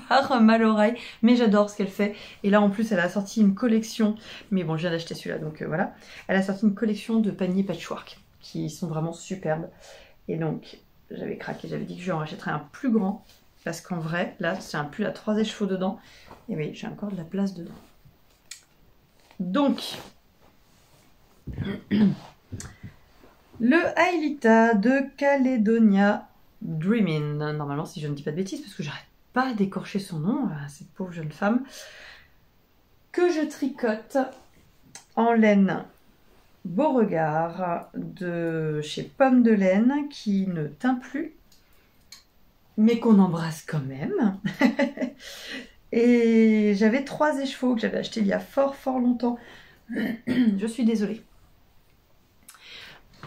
par Maloreille, mais j'adore ce qu'elle fait. Et là en plus elle a sorti une collection, mais bon je viens d'acheter celui-là, donc voilà. Elle a sorti une collection de paniers patchwork, qui sont vraiment superbes. Et donc j'avais craqué, j'avais dit que je en rachèterais un plus grand. Parce qu'en vrai, là, c'est un pull à 3 écheveaux dedans. Et oui, j'ai encore de la place dedans. Donc, le Aelita de Caledonia Dreamin'. Normalement, si je ne dis pas de bêtises, parce que j'arrête pas d'écorcher son nom, cette pauvre jeune femme, que je tricote en laine Beauregard de chez Pomme de Laine, qui ne teint plus, mais qu'on embrasse quand même. Et j'avais 3 écheveaux que j'avais achetés il y a fort longtemps. Je suis désolée.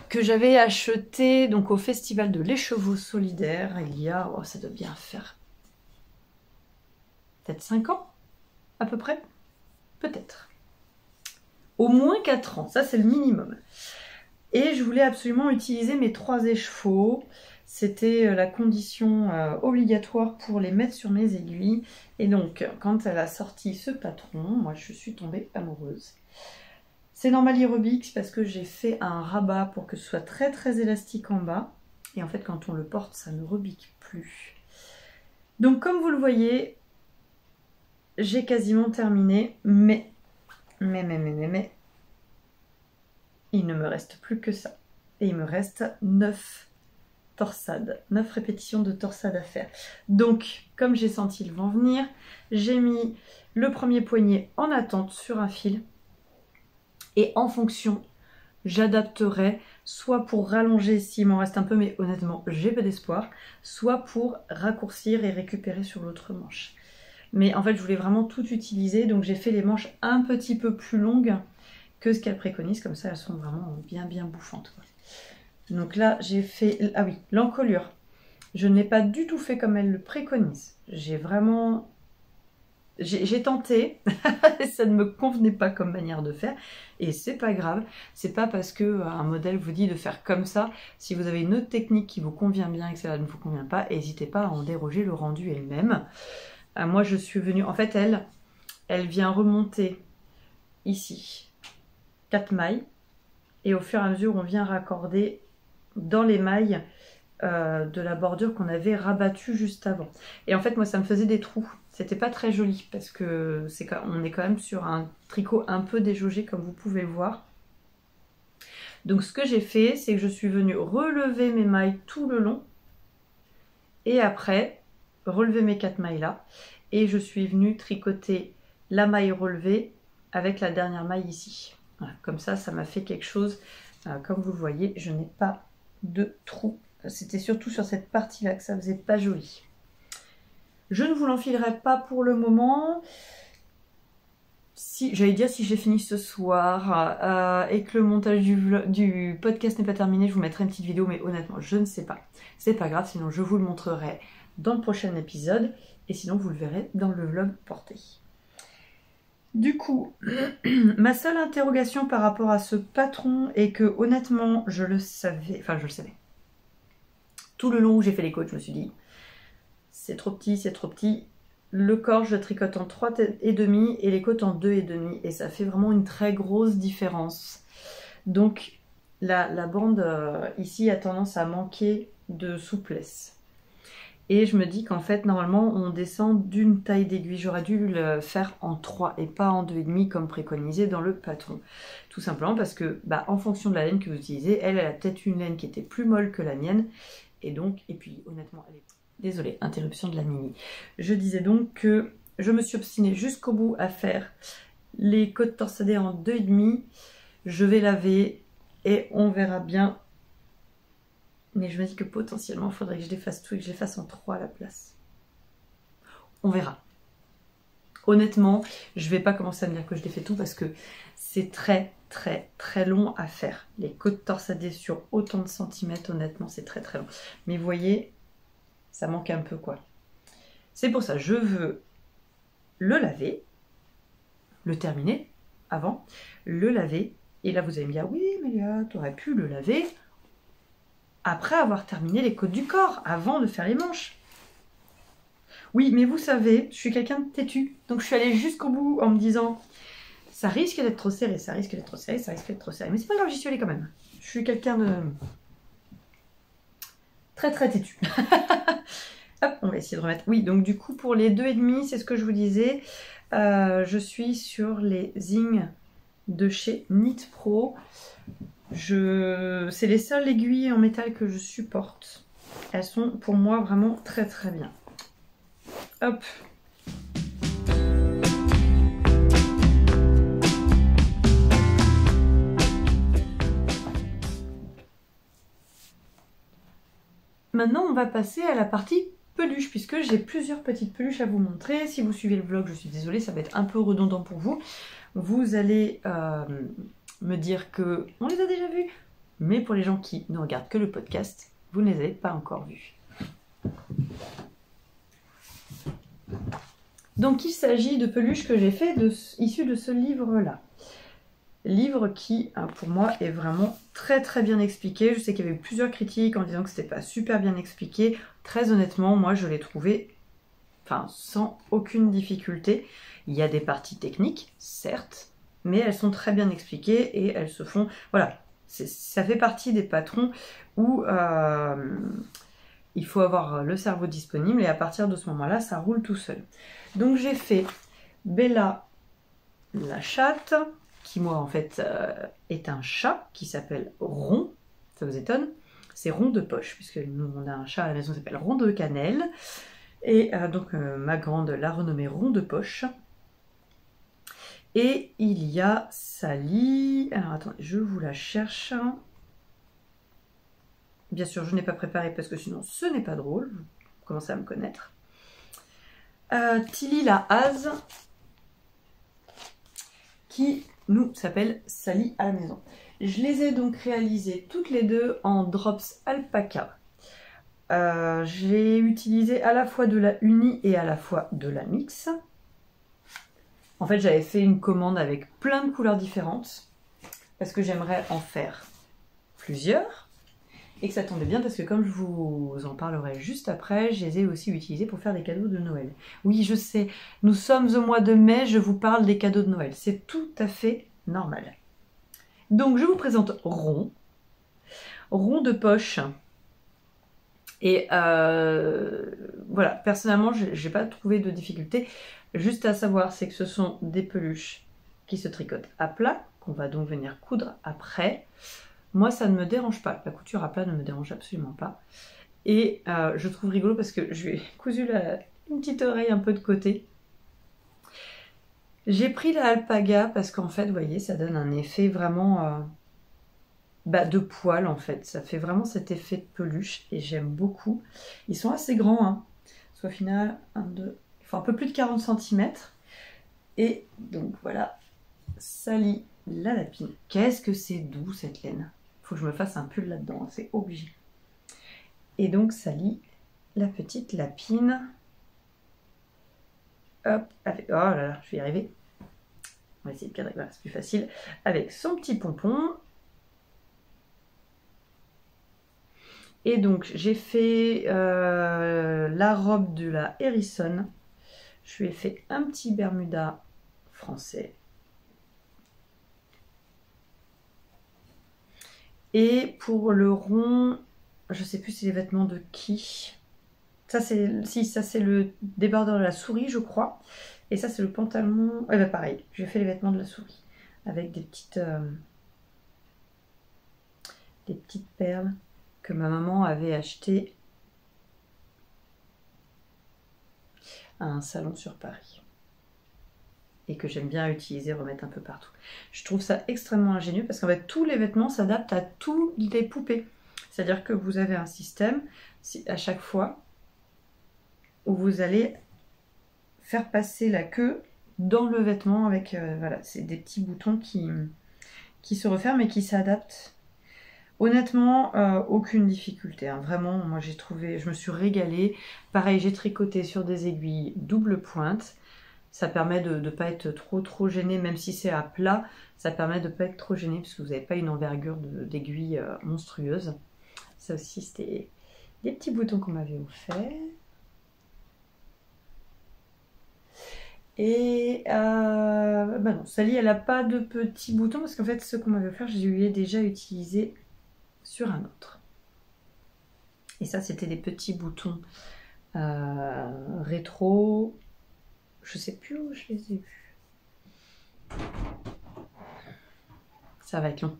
Que j'avais acheté donc au festival de l'écheveau solidaire il y a, oh, ça doit bien faire peut-être 5 ans à peu près. Peut-être. Au moins 4 ans, ça c'est le minimum. Et je voulais absolument utiliser mes 3 écheveaux. C'était la condition obligatoire pour les mettre sur mes aiguilles. Et donc, quand elle a sorti ce patron, moi je suis tombée amoureuse. C'est normal, il rebique parce que j'ai fait un rabat pour que ce soit très élastique en bas. Et en fait, quand on le porte, ça ne rebique plus. Donc, comme vous le voyez, j'ai quasiment terminé. Mais, il ne me reste plus que ça. Et il me reste 9 torsades, 9 répétitions de torsades à faire. Donc, comme j'ai senti le vent venir, j'ai mis le premier poignet en attente sur un fil. Et en fonction, j'adapterai soit pour rallonger s'il m'en reste un peu, mais honnêtement, j'ai peu d'espoir, soit pour raccourcir et récupérer sur l'autre manche. Mais en fait, je voulais vraiment tout utiliser, donc j'ai fait les manches un petit peu plus longues que ce qu'elle préconise, comme ça elles sont vraiment bien bouffantes, quoi. Donc là, j'ai fait... Ah oui, l'encolure. Je ne l'ai pas du tout fait comme elle le préconise. J'ai vraiment... J'ai tenté, ça ne me convenait pas comme manière de faire, et c'est pas grave. C'est pas parce que un modèle vous dit de faire comme ça. Si vous avez une autre technique qui vous convient bien et que ça ne vous convient pas, n'hésitez pas à en déroger, le rendu est le même. Moi, je suis venue... En fait, elle vient remonter ici 4 mailles, et au fur et à mesure, on vient raccorder dans les mailles de la bordure qu'on avait rabattue juste avant. Et en fait, moi, ça me faisait des trous. C'était pas très joli parce que on est quand même sur un tricot un peu déjaugé, comme vous pouvez le voir. Donc, ce que j'ai fait, c'est que je suis venue relever mes mailles tout le long et après, relever mes 4 mailles là. Et je suis venue tricoter la maille relevée avec la dernière maille ici. Voilà, comme ça m'a fait quelque chose. Comme vous le voyez, je n'ai pas de trou. C'était surtout sur cette partie-là que ça faisait pas joli. Je ne vous l'enfilerai pas pour le moment. Si, j'allais dire si j'ai fini ce soir et que le montage du podcast n'est pas terminé, je vous mettrai une petite vidéo, mais honnêtement, je ne sais pas. C'est pas grave, sinon je vous le montrerai dans le prochain épisode et sinon vous le verrez dans le vlog porté. Du coup, ma seule interrogation par rapport à ce patron est que honnêtement, je le savais, enfin je le savais. Tout le long où j'ai fait les côtes, je me suis dit, c'est trop petit, c'est trop petit. Le corps, je tricote en 3,5 et les côtes en 2,5 et ça fait vraiment une très grosse différence. Donc, la bande ici a tendance à manquer de souplesse. Et je me dis qu'en fait, normalement, on descend d'une taille d'aiguille. J'aurais dû le faire en 3 et pas en 2,5 comme préconisé dans le patron. Tout simplement parce que, en fonction de la laine que vous utilisez, elle a peut-être une laine qui était plus molle que la mienne. Et donc, et puis honnêtement, elle est... Désolée, interruption de la mini. Je disais donc que je me suis obstinée jusqu'au bout à faire les côtes torsadées en 2,5. Je vais laver et on verra bien. Mais je me dis que potentiellement, il faudrait que je les fasse tout et que je les fasse en 3 à la place. On verra. Honnêtement, je ne vais pas commencer à me dire que je les fais tout parce que c'est très long à faire. Les côtes torsadées sur autant de centimètres, honnêtement, c'est très long. Mais vous voyez, ça manque un peu quoi. C'est pour ça, je veux le laver, le terminer avant, le laver. Et là, vous allez me dire, oui, mais là, tu aurais pu le laver après avoir terminé les côtes du corps, avant de faire les manches. Oui, mais vous savez, je suis quelqu'un de têtu. Donc je suis allée jusqu'au bout en me disant, ça risque d'être trop serré, ça risque d'être trop serré, ça risque d'être trop serré. Mais c'est pas grave, j'y suis allée quand même. Je suis quelqu'un de très têtu. Hop, on va essayer de remettre. Oui, donc du coup, pour les 2,5, c'est ce que je vous disais. Je suis sur les Zing de chez Knit Pro. C'est les seules aiguilles en métal que je supporte. Elles sont pour moi vraiment très bien. Hop. Maintenant, on va passer à la partie peluche, puisque j'ai plusieurs petites peluches à vous montrer. Si vous suivez le vlog, je suis désolée, ça va être un peu redondant pour vous. Vous allez me dire que on les a déjà vus, mais pour les gens qui ne regardent que le podcast, vous ne les avez pas encore vus. Donc il s'agit de peluches que j'ai fait issues de ce livre-là. Livre qui, pour moi, est vraiment très bien expliqué. Je sais qu'il y avait eu plusieurs critiques en disant que c'était pas super bien expliqué. Très honnêtement, moi je l'ai trouvé sans aucune difficulté. Il y a des parties techniques, certes, mais elles sont très bien expliquées et elles se font... Voilà, ça fait partie des patrons où il faut avoir le cerveau disponible et à partir de ce moment-là, ça roule tout seul. Donc j'ai fait Bella la chatte, qui moi en fait est un chat qui s'appelle Rond, ça vous étonne? C'est Rond de poche, puisque nous on a un chat à la maison qui s'appelle Rond de cannelle. Et donc ma grande l'a renommée Rond de poche. Et il y a Sally. Alors attendez, je vous la cherche. Bien sûr, je n'ai pas préparé parce que sinon ce n'est pas drôle. Vous commencez à me connaître. Tilly la hase, qui nous s'appelle Sally à la maison. Je les ai donc réalisées toutes les deux en drops alpaca. J'ai utilisé à la fois de la uni et à la fois de la mix. En fait, j'avais fait une commande avec plein de couleurs différentes parce que j'aimerais en faire plusieurs et que ça tombait bien parce que comme je vous en parlerai juste après, je les ai aussi utilisés pour faire des cadeaux de Noël. Oui, je sais, nous sommes au mois de mai, je vous parle des cadeaux de Noël. C'est tout à fait normal. Donc, je vous présente Rond. Rond de poche. Et voilà, personnellement, j'ai pas trouvé de difficulté. Juste à savoir, c'est que ce sont des peluches qui se tricotent à plat, qu'on va donc venir coudre après. Moi, ça ne me dérange pas. La couture à plat ne me dérange absolument pas. Et je trouve rigolo parce que je lui ai cousu une petite oreille un peu de côté. J'ai pris la alpaga parce qu'en fait, vous voyez, ça donne un effet vraiment... de poil en fait, ça fait vraiment cet effet de peluche et j'aime beaucoup. Ils sont assez grands, hein. Soit au final, 1, 2, il faut un peu plus de 40 cm. Et donc voilà, Sally la lapine. Qu'est-ce que c'est doux cette laine. Faut que je me fasse un pull là-dedans, hein, c'est obligé. Et donc Sally, la petite lapine. Hop, avec... oh là là, je vais y arriver. On va essayer de cadrer, voilà, c'est plus facile. Avec son petit pompon. Et donc j'ai fait la robe de la Harrison. Je lui ai fait un petit Bermuda français. Et pour le rond, je sais plus si c'est les vêtements de qui. Ça c'est le débardeur de la souris, je crois. Et ça c'est le pantalon. Eh ben pareil, j'ai fait les vêtements de la souris avec des petites perles que ma maman avait achetées à un salon sur Paris et que j'aime bien utiliser, remettre un peu partout. Je trouve ça extrêmement ingénieux parce qu'en fait tous les vêtements s'adaptent à toutes les poupées. C'est-à-dire que vous avez un système à chaque fois où vous allez faire passer la queue dans le vêtement avec, voilà, c'est des petits boutons qui se referment et qui s'adaptent. Honnêtement, aucune difficulté, hein. Vraiment, moi j'ai trouvé, je me suis régalée. Pareil, j'ai tricoté sur des aiguilles double pointe. Ça permet de ne pas être trop gêné, même si c'est à plat, ça permet de ne pas être trop gêné parce que vous n'avez pas une envergure d'aiguille monstrueuse. Ça aussi, c'était des petits boutons qu'on m'avait offert. Et bah non, Sally, elle n'a pas de petits boutons parce qu'en fait, ce qu'on m'avait offert, je lui ai déjà utilisé sur un autre. Et ça, c'était des petits boutons rétro. Je sais plus où je les ai vus. Ça va être long.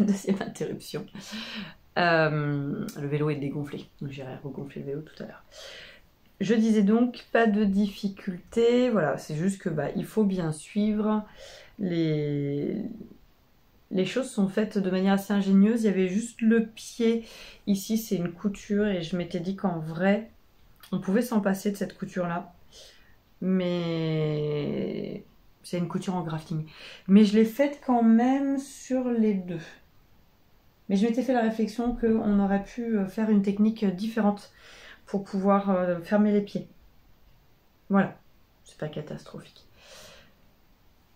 Deuxième interruption. Le vélo est dégonflé. Donc j'irai regonfler le vélo tout à l'heure. Je disais donc, pas de difficulté. Voilà, c'est juste que il faut bien suivre. Les choses sont faites de manière assez ingénieuse. Il y avait juste le pied. Ici, c'est une couture. Et je m'étais dit qu'en vrai, on pouvait s'en passer de cette couture-là. Mais c'est une couture en grafting. Mais je l'ai faite quand même sur les deux. Mais je m'étais fait la réflexion qu'on aurait pu faire une technique différente pour pouvoir fermer les pieds. Voilà, c'est pas catastrophique.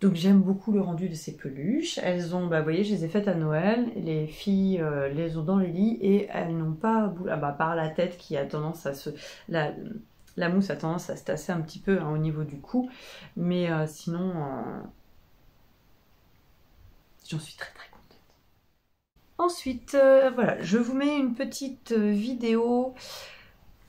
Donc j'aime beaucoup le rendu de ces peluches. Elles ont, vous voyez, je les ai faites à Noël. Les filles les ont dans les lits et elles n'ont pas bougé. Par la tête qui a tendance à se... La mousse a tendance à se tasser un petit peu au niveau du cou. Mais sinon, j'en suis très très contente. Ensuite, voilà, je vous mets une petite vidéo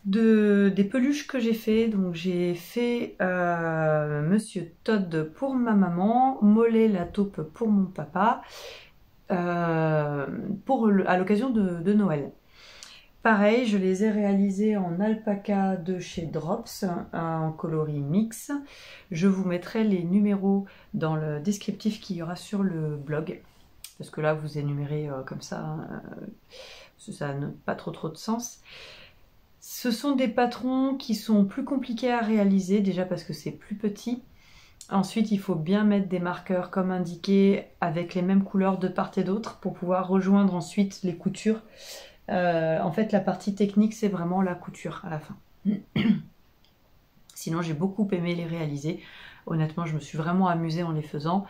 des peluches que j'ai fait. Donc j'ai fait Monsieur Todd pour ma maman, Mollet la taupe pour mon papa, à l'occasion de Noël. Pareil, je les ai réalisés en alpaca de chez Drops, en coloris mix. Je vous mettrai les numéros dans le descriptif qu'il y aura sur le blog. Parce que là, vous énumérez comme ça, ça n'a pas trop de sens. Ce sont des patrons qui sont plus compliqués à réaliser, déjà parce que c'est plus petit. Ensuite, il faut bien mettre des marqueurs comme indiqué avec les mêmes couleurs de part et d'autre pour pouvoir rejoindre ensuite les coutures. En fait, la partie technique, c'est vraiment la couture à la fin. Sinon, j'ai beaucoup aimé les réaliser. Honnêtement, je me suis vraiment amusée en les faisant.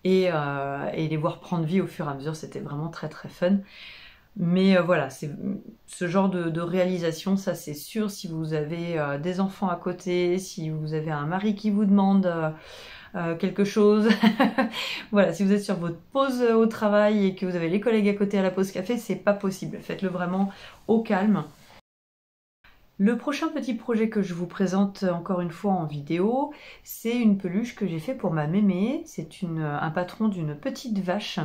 Et les voir prendre vie au fur et à mesure, c'était vraiment très très fun. Mais voilà, c'est ce genre de réalisation, ça c'est sûr, si vous avez des enfants à côté, si vous avez un mari qui vous demande quelque chose, voilà, si vous êtes sur votre pause au travail et que vous avez les collègues à côté à la pause café, c'est pas possible, faites-le vraiment au calme. Le prochain petit projet que je vous présente encore une fois en vidéo, c'est une peluche que j'ai fait pour ma mémé. C'est un patron d'une petite vache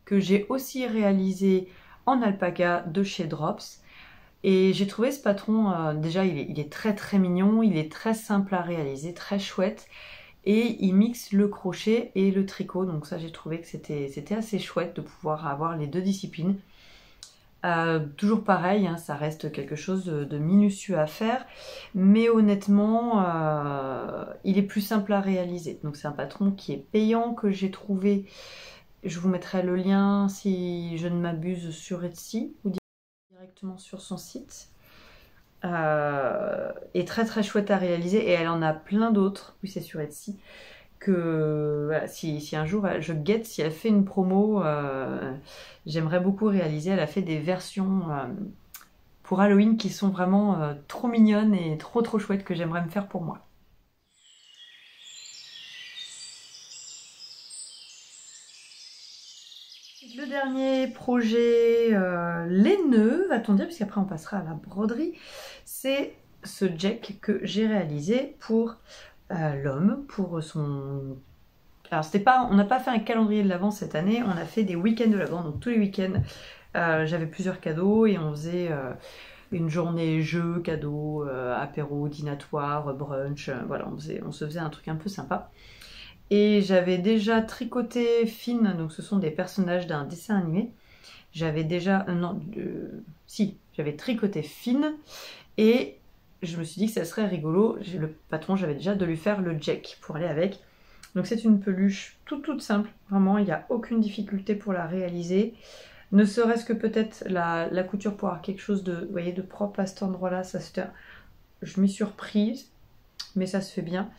que j'ai aussi réalisé en alpaca de chez Drops. Et j'ai trouvé ce patron, déjà il est très très mignon, il est très simple à réaliser, très chouette. Et il mixe le crochet et le tricot, donc ça j'ai trouvé que c'était assez chouette de pouvoir avoir les deux disciplines. Toujours pareil, hein, ça reste quelque chose de minutieux à faire, mais honnêtement, il est plus simple à réaliser. Donc c'est un patron qui est payant que j'ai trouvé. Je vous mettrai le lien si je ne m'abuse sur Etsy ou directement sur son site. Et très très chouette à réaliser et elle en a plein d'autres, oui c'est sur Etsy, que voilà, si un jour je guette si elle fait une promo, j'aimerais beaucoup réaliser. Elle a fait des versions pour Halloween qui sont vraiment trop mignonnes et trop chouettes que j'aimerais me faire pour moi. Le Le dernier projet laineux, va-t-on dire, puisqu'après on passera à la broderie, c'est ce jack que j'ai réalisé pour l'homme, pour son... Alors c'était pas, on n'a pas fait un calendrier de l'Avent cette année, on a fait des week-ends de l'Avent, donc tous les week-ends j'avais plusieurs cadeaux et on faisait une journée jeu, cadeaux, apéro, dînatoire, brunch, voilà, on se faisait un truc un peu sympa. Et j'avais déjà tricoté Finn, donc ce sont des personnages d'un dessin animé. J'avais déjà, j'avais tricoté Finn et je me suis dit que ça serait rigolo. Le patron, j'avais déjà de lui faire le jack pour aller avec. Donc c'est une peluche toute simple, vraiment, il n'y a aucune difficulté pour la réaliser. Ne serait-ce que peut-être la couture pour avoir quelque chose de, vous voyez, de propre à cet endroit-là. Je m'y suis reprise, mais ça se fait bien.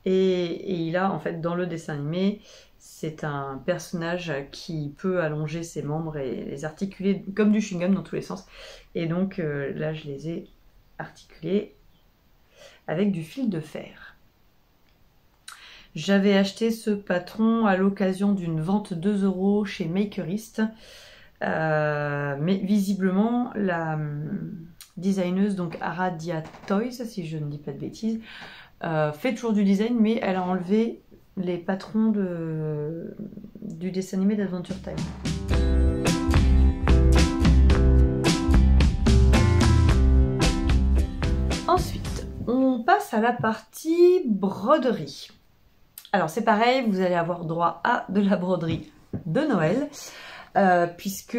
Et il a, en fait, dans le dessin animé, c'est un personnage qui peut allonger ses membres et les articuler comme du chewing-gum dans tous les sens. Et donc là, je les ai articulés avec du fil de fer. J'avais acheté ce patron à l'occasion d'une vente 2 € chez Makerist. Mais visiblement, la designeuse, donc Aradia Toys, si je ne dis pas de bêtises, fait toujours du design, mais elle a enlevé les patrons du dessin animé d'Adventure Time. Ensuite, on passe à la partie broderie. Alors c'est pareil, vous allez avoir droit à de la broderie de Noël, puisque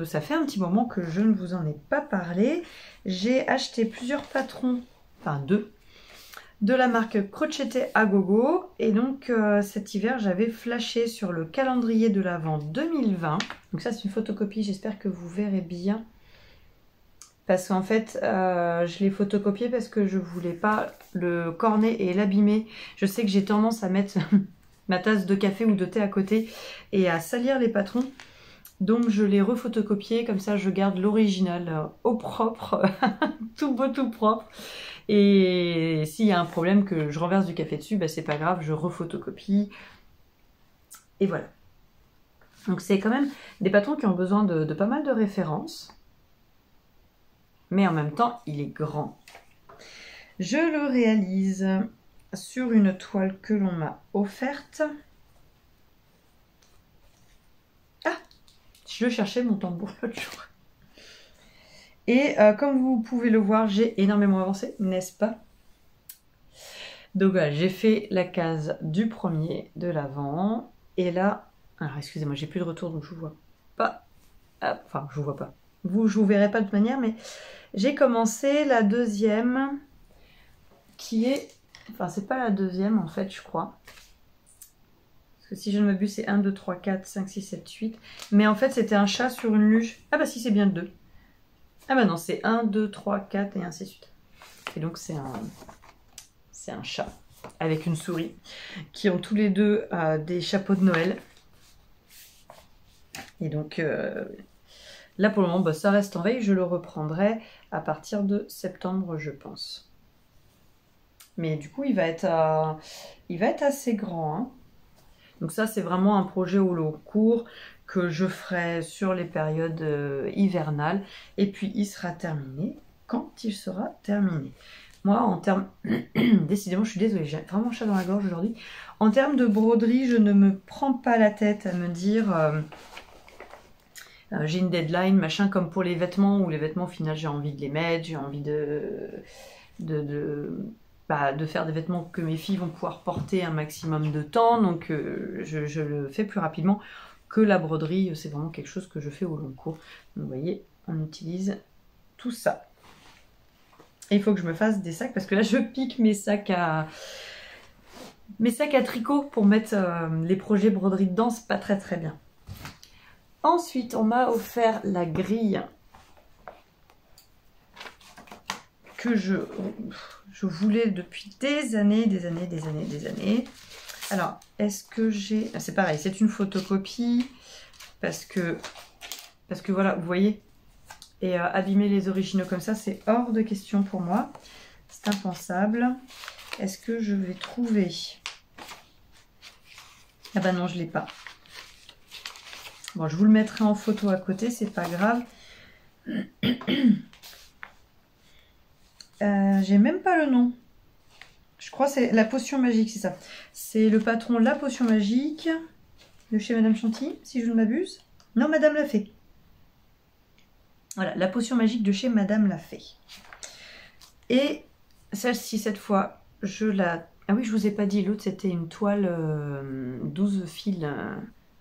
ça fait un petit moment que je ne vous en ai pas parlé. J'ai acheté plusieurs patrons, enfin 2, de la marque Crocheté à Gogo. Et donc cet hiver, j'avais flashé sur le calendrier de l'Avent 2020. Donc ça, c'est une photocopie, j'espère que vous verrez bien. Parce qu'en fait, je l'ai photocopié parce que je voulais pas le corner et l'abîmer. Je sais que j'ai tendance à mettre ma tasse de café ou de thé à côté et à salir les patrons. Donc je l'ai refotocopié, comme ça je garde l'original au propre, tout beau, tout propre. Et s'il y a un problème que je renverse du café dessus, bah c'est pas grave, je refotocopie. Et voilà. Donc c'est quand même des patrons qui ont besoin de pas mal de références. Mais en même temps, il est grand. Je le réalise sur une toile que l'on m'a offerte. Ah, je cherchais mon tambour l'autre jour. Et comme vous pouvez le voir, j'ai énormément avancé, n'est-ce pas? Donc voilà, j'ai fait la case du premier de l'avant. Et là, alors excusez-moi, j'ai plus de retour, donc je vous vois pas. Ah, enfin, je vous vois pas. Je vous verrai pas de toute manière, mais j'ai commencé la deuxième qui est... Enfin, c'est pas la deuxième en fait, je crois. Parce que si je ne m'abuse, c'est 1, 2, 3, 4, 5, 6, 7, 8. Mais en fait, c'était un chat sur une luge. Ah bah si, c'est bien le 2. Ah bah non, c'est 1, 2, 3, 4 et ainsi de suite. Et donc, c'est un chat avec une souris qui ont tous les deux des chapeaux de Noël. Et donc... là, pour le moment, bah, ça reste en veille. Je le reprendrai à partir de septembre, je pense. Mais du coup, il va être assez grand. Hein. Donc ça, c'est vraiment un projet au long cours que je ferai sur les périodes hivernales. Et puis, il sera terminé quand il sera terminé. Moi, en termes... Décidément, je suis désolée, j'ai vraiment un chat dans la gorge aujourd'hui. En termes de broderie, je ne me prends pas la tête à me dire... j'ai une deadline, machin, comme pour les vêtements, où les vêtements, au final, j'ai envie de les mettre, j'ai envie de faire des vêtements que mes filles vont pouvoir porter un maximum de temps, donc je le fais plus rapidement que la broderie, c'est vraiment quelque chose que je fais au long cours. Donc, vous voyez, on utilise tout ça. Et il faut que je me fasse des sacs, parce que là, je pique mes sacs à tricot pour mettre les projets broderie dedans, c'est pas très très bien. Ensuite, on m'a offert la grille que je voulais depuis des années. Alors, est-ce que j'ai... C'est pareil, c'est une photocopie parce que voilà, vous voyez. Et abîmer les originaux comme ça, c'est hors de question pour moi. C'est impensable. Est-ce que je vais trouver... Ah bah non, je ne l'ai pas. Bon, je vous le mettrai en photo à côté, c'est pas grave. J'ai même pas le nom. Je crois que c'est la potion magique, c'est ça. C'est le patron La Potion Magique de chez Madame Chantilly, si je ne m'abuse. Non, Madame l'a fait. Voilà, la potion magique de chez Madame l'a fait. Et celle-ci, cette fois, je la... Ah oui, je vous ai pas dit, l'autre c'était une toile 12 fils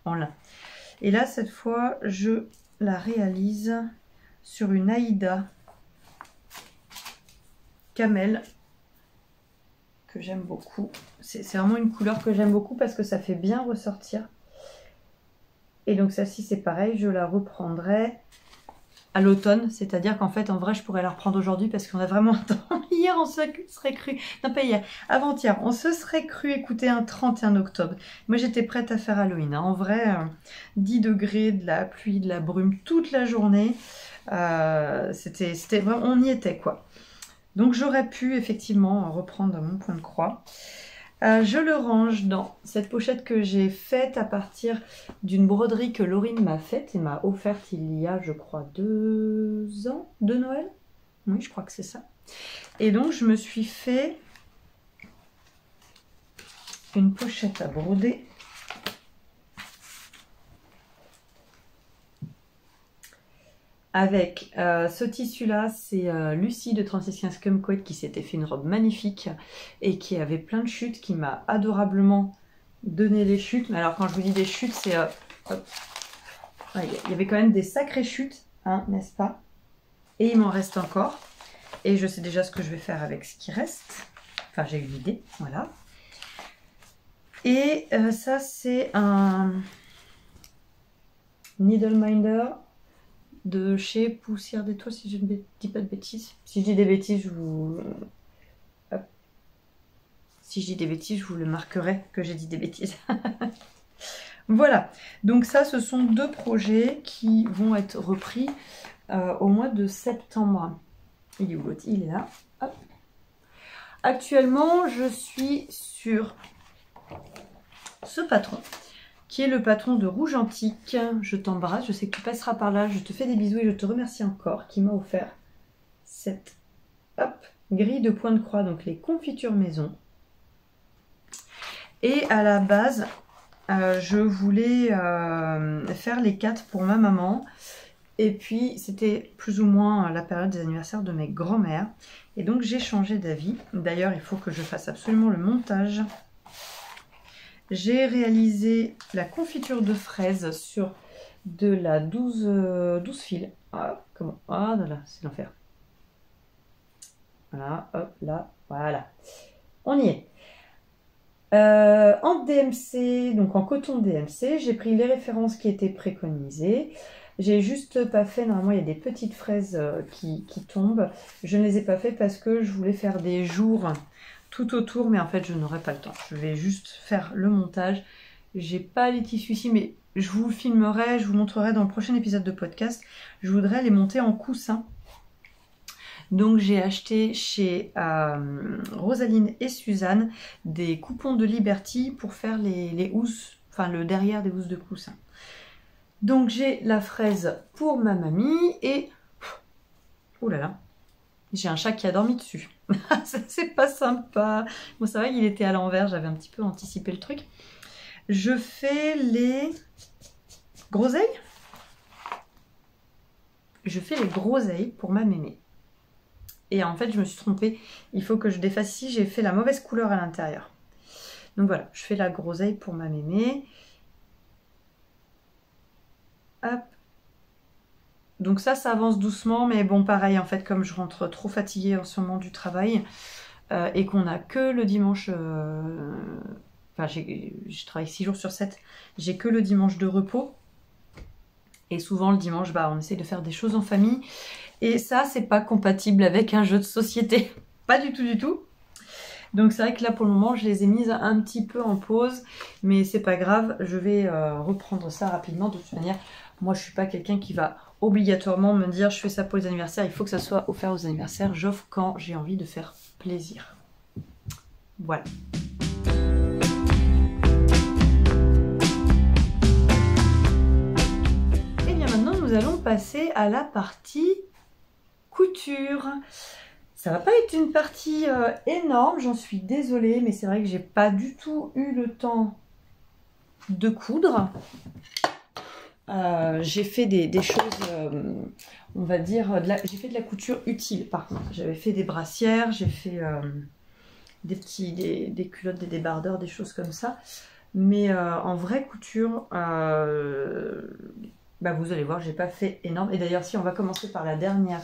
en lin. Et là, cette fois, je la réalise sur une Aïda Camel que j'aime beaucoup. C'est vraiment une couleur que j'aime beaucoup parce que ça fait bien ressortir. Et donc celle-ci, c'est pareil, je la reprendrai à l'automne, c'est-à-dire qu'en fait, en vrai, je pourrais la reprendre aujourd'hui parce qu'on a vraiment un temps. Hier, on se serait cru, non pas hier, avant-hier, on se serait cru écouter un 31 octobre. Moi, j'étais prête à faire Halloween. Hein. En vrai, 10 degrés, de la pluie, de la brume toute la journée. C'était vraiment, on y était quoi. Donc, j'aurais pu effectivement reprendre mon point de croix. Je le range dans cette pochette que j'ai faite à partir d'une broderie que Laurine m'a faite et m'a offerte il y a, je crois, 2 ans de Noël. Oui, je crois que c'est ça. Et donc, je me suis fait une pochette à broder. Avec ce tissu-là, c'est Lucie de 3615 Kumquat qui s'était fait une robe magnifique et qui avait plein de chutes, qui m'a adorablement donné les chutes. Mais alors quand je vous dis des chutes, c'est... il y avait quand même des sacrées chutes, hein, n'est-ce pas? Et il m'en reste encore. Et je sais déjà ce que je vais faire avec ce qui reste. Enfin, j'ai eu l'idée, voilà. Et ça, c'est un Needle Minder de chez Poussière d'Étoile, si je ne dis pas de bêtises. Si je dis des bêtises, je vous... Hop. Si je dis des bêtises, je vous le marquerai que j'ai dit des bêtises. Voilà, donc ça, ce sont 2 projets qui vont être repris au mois de septembre. Il est où l'autre? Il est là. Hop. Actuellement, je suis sur ce patron, qui est le patron de Rouge Antique. Je t'embrasse, je sais que tu passeras par là, je te fais des bisous et je te remercie encore qui m'a offert cette grille de points de croix, donc les confitures maison. Et à la base, je voulais faire les 4 pour ma maman. Et puis, c'était plus ou moins la période des anniversaires de mes grands-mères. Et donc, j'ai changé d'avis. D'ailleurs, il faut que je fasse absolument le montage. J'ai réalisé la confiture de fraises sur de la 12 fils. Ah, comment? Ah là là, c'est l'enfer. Voilà, hop, là, voilà. On y est. En DMC, donc en coton DMC, j'ai pris les références qui étaient préconisées. J'ai juste pas fait, normalement il y a des petites fraises qui tombent. Je ne les ai pas fait parce que je voulais faire des jours tout autour, mais en fait je n'aurai pas le temps. Je vais juste faire le montage. J'ai pas les tissus ici, mais je vous filmerai, je vous montrerai dans le prochain épisode de podcast. Je voudrais les monter en coussin. Donc j'ai acheté chez Rosaline et Suzanne des coupons de Liberty pour faire les housses, enfin le derrière des housses de coussin. Donc j'ai la fraise pour ma mamie et... Oh là là, j'ai un chat qui a dormi dessus. C'est pas sympa. Bon, ça va, il était à l'envers, j'avais un petit peu anticipé le truc. Je fais les groseilles. Je fais les groseilles pour ma mémé. Et en fait, je me suis trompée. Il faut que je défasse ici. J'ai fait la mauvaise couleur à l'intérieur. Donc voilà, je fais la groseille pour ma mémé. Hop. Donc ça avance doucement. Mais bon, pareil, en fait, comme je rentre trop fatiguée en ce moment du travail et qu'on n'a que le dimanche... Enfin, je travaille 6 jours sur 7. J'ai que le dimanche de repos. Et souvent, le dimanche, bah, on essaye de faire des choses en famille. Et ça, c'est pas compatible avec un jeu de société. Pas du tout, du tout. Donc c'est vrai que là, pour le moment, je les ai mises un petit peu en pause. Mais c'est pas grave, je vais reprendre ça rapidement. De toute manière, moi, je suis pas quelqu'un qui va obligatoirement me dire je fais ça pour les anniversaires. Il faut que ça soit offert aux anniversaires. J'offre quand j'ai envie de faire plaisir. Voilà. nous allons passer à la partie couture. Ça va pas être une partie énorme, j'en suis désolée, mais c'est vrai que j'ai pas du tout eu le temps de coudre. J'ai fait des choses, on va dire, j'ai fait de la couture utile par contre. J'avais fait des brassières, j'ai fait des culottes, des débardeurs, des choses comme ça. Mais en vraie couture, bah, vous allez voir, j'ai pas fait énorme. Et d'ailleurs, si on va commencer par la dernière,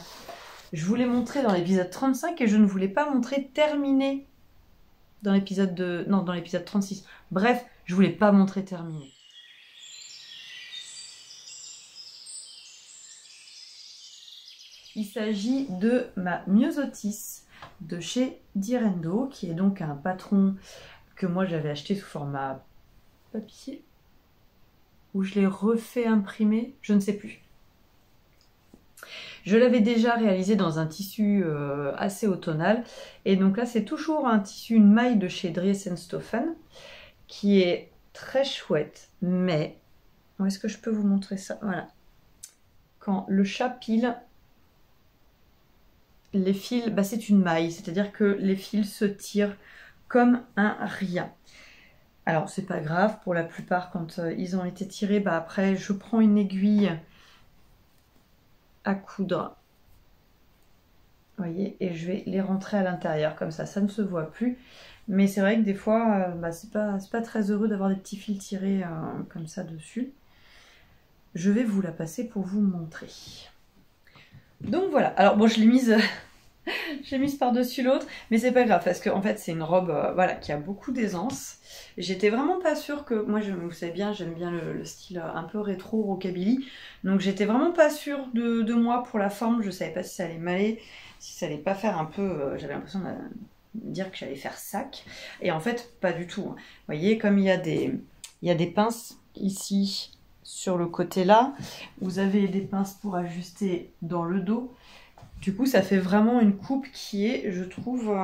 je vous l'ai montré dans l'épisode 35 et je ne voulais pas montrer terminé dans l'épisode dans l'épisode 36. Bref, je voulais pas montrer terminé. Il s'agit de ma Myosotis de chez Direndo, qui est donc un patron que moi j'avais acheté sous format papier, ou je l'ai refait imprimer, je ne sais plus. Je l'avais déjà réalisé dans un tissu assez automnal, et donc là c'est toujours un tissu, une maille de chez Driessenstoffen, qui est très chouette, mais où est-ce que je peux vous montrer ça? Voilà. Quand le chat pile, les fils, bah c'est une maille, c'est-à-dire que les fils se tirent comme un rien. Alors c'est pas grave, pour la plupart quand ils ont été tirés, bah après je prends une aiguille à coudre, vous voyez, et je vais les rentrer à l'intérieur, comme ça ne se voit plus. Mais c'est vrai que des fois, bah, c'est pas très heureux d'avoir des petits fils tirés comme ça dessus. Je vais vous la passer pour vous montrer. Donc voilà, alors bon je l'ai mise... Je l'ai mise par-dessus l'autre, mais c'est pas grave parce que en fait c'est une robe voilà, qui a beaucoup d'aisance. J'étais vraiment pas sûre que... Moi, vous savez bien, j'aime bien le style un peu rétro, rockabilly. Donc j'étais vraiment pas sûre de moi pour la forme. Je savais pas si ça allait m'aller, si ça allait pas faire un peu... J'avais l'impression de dire que j'allais faire sac. Et en fait, pas du tout. Vous voyez, comme il y a des pinces ici sur le côté là, vous avez des pinces pour ajuster dans le dos. Du coup, ça fait vraiment une coupe qui est, je trouve,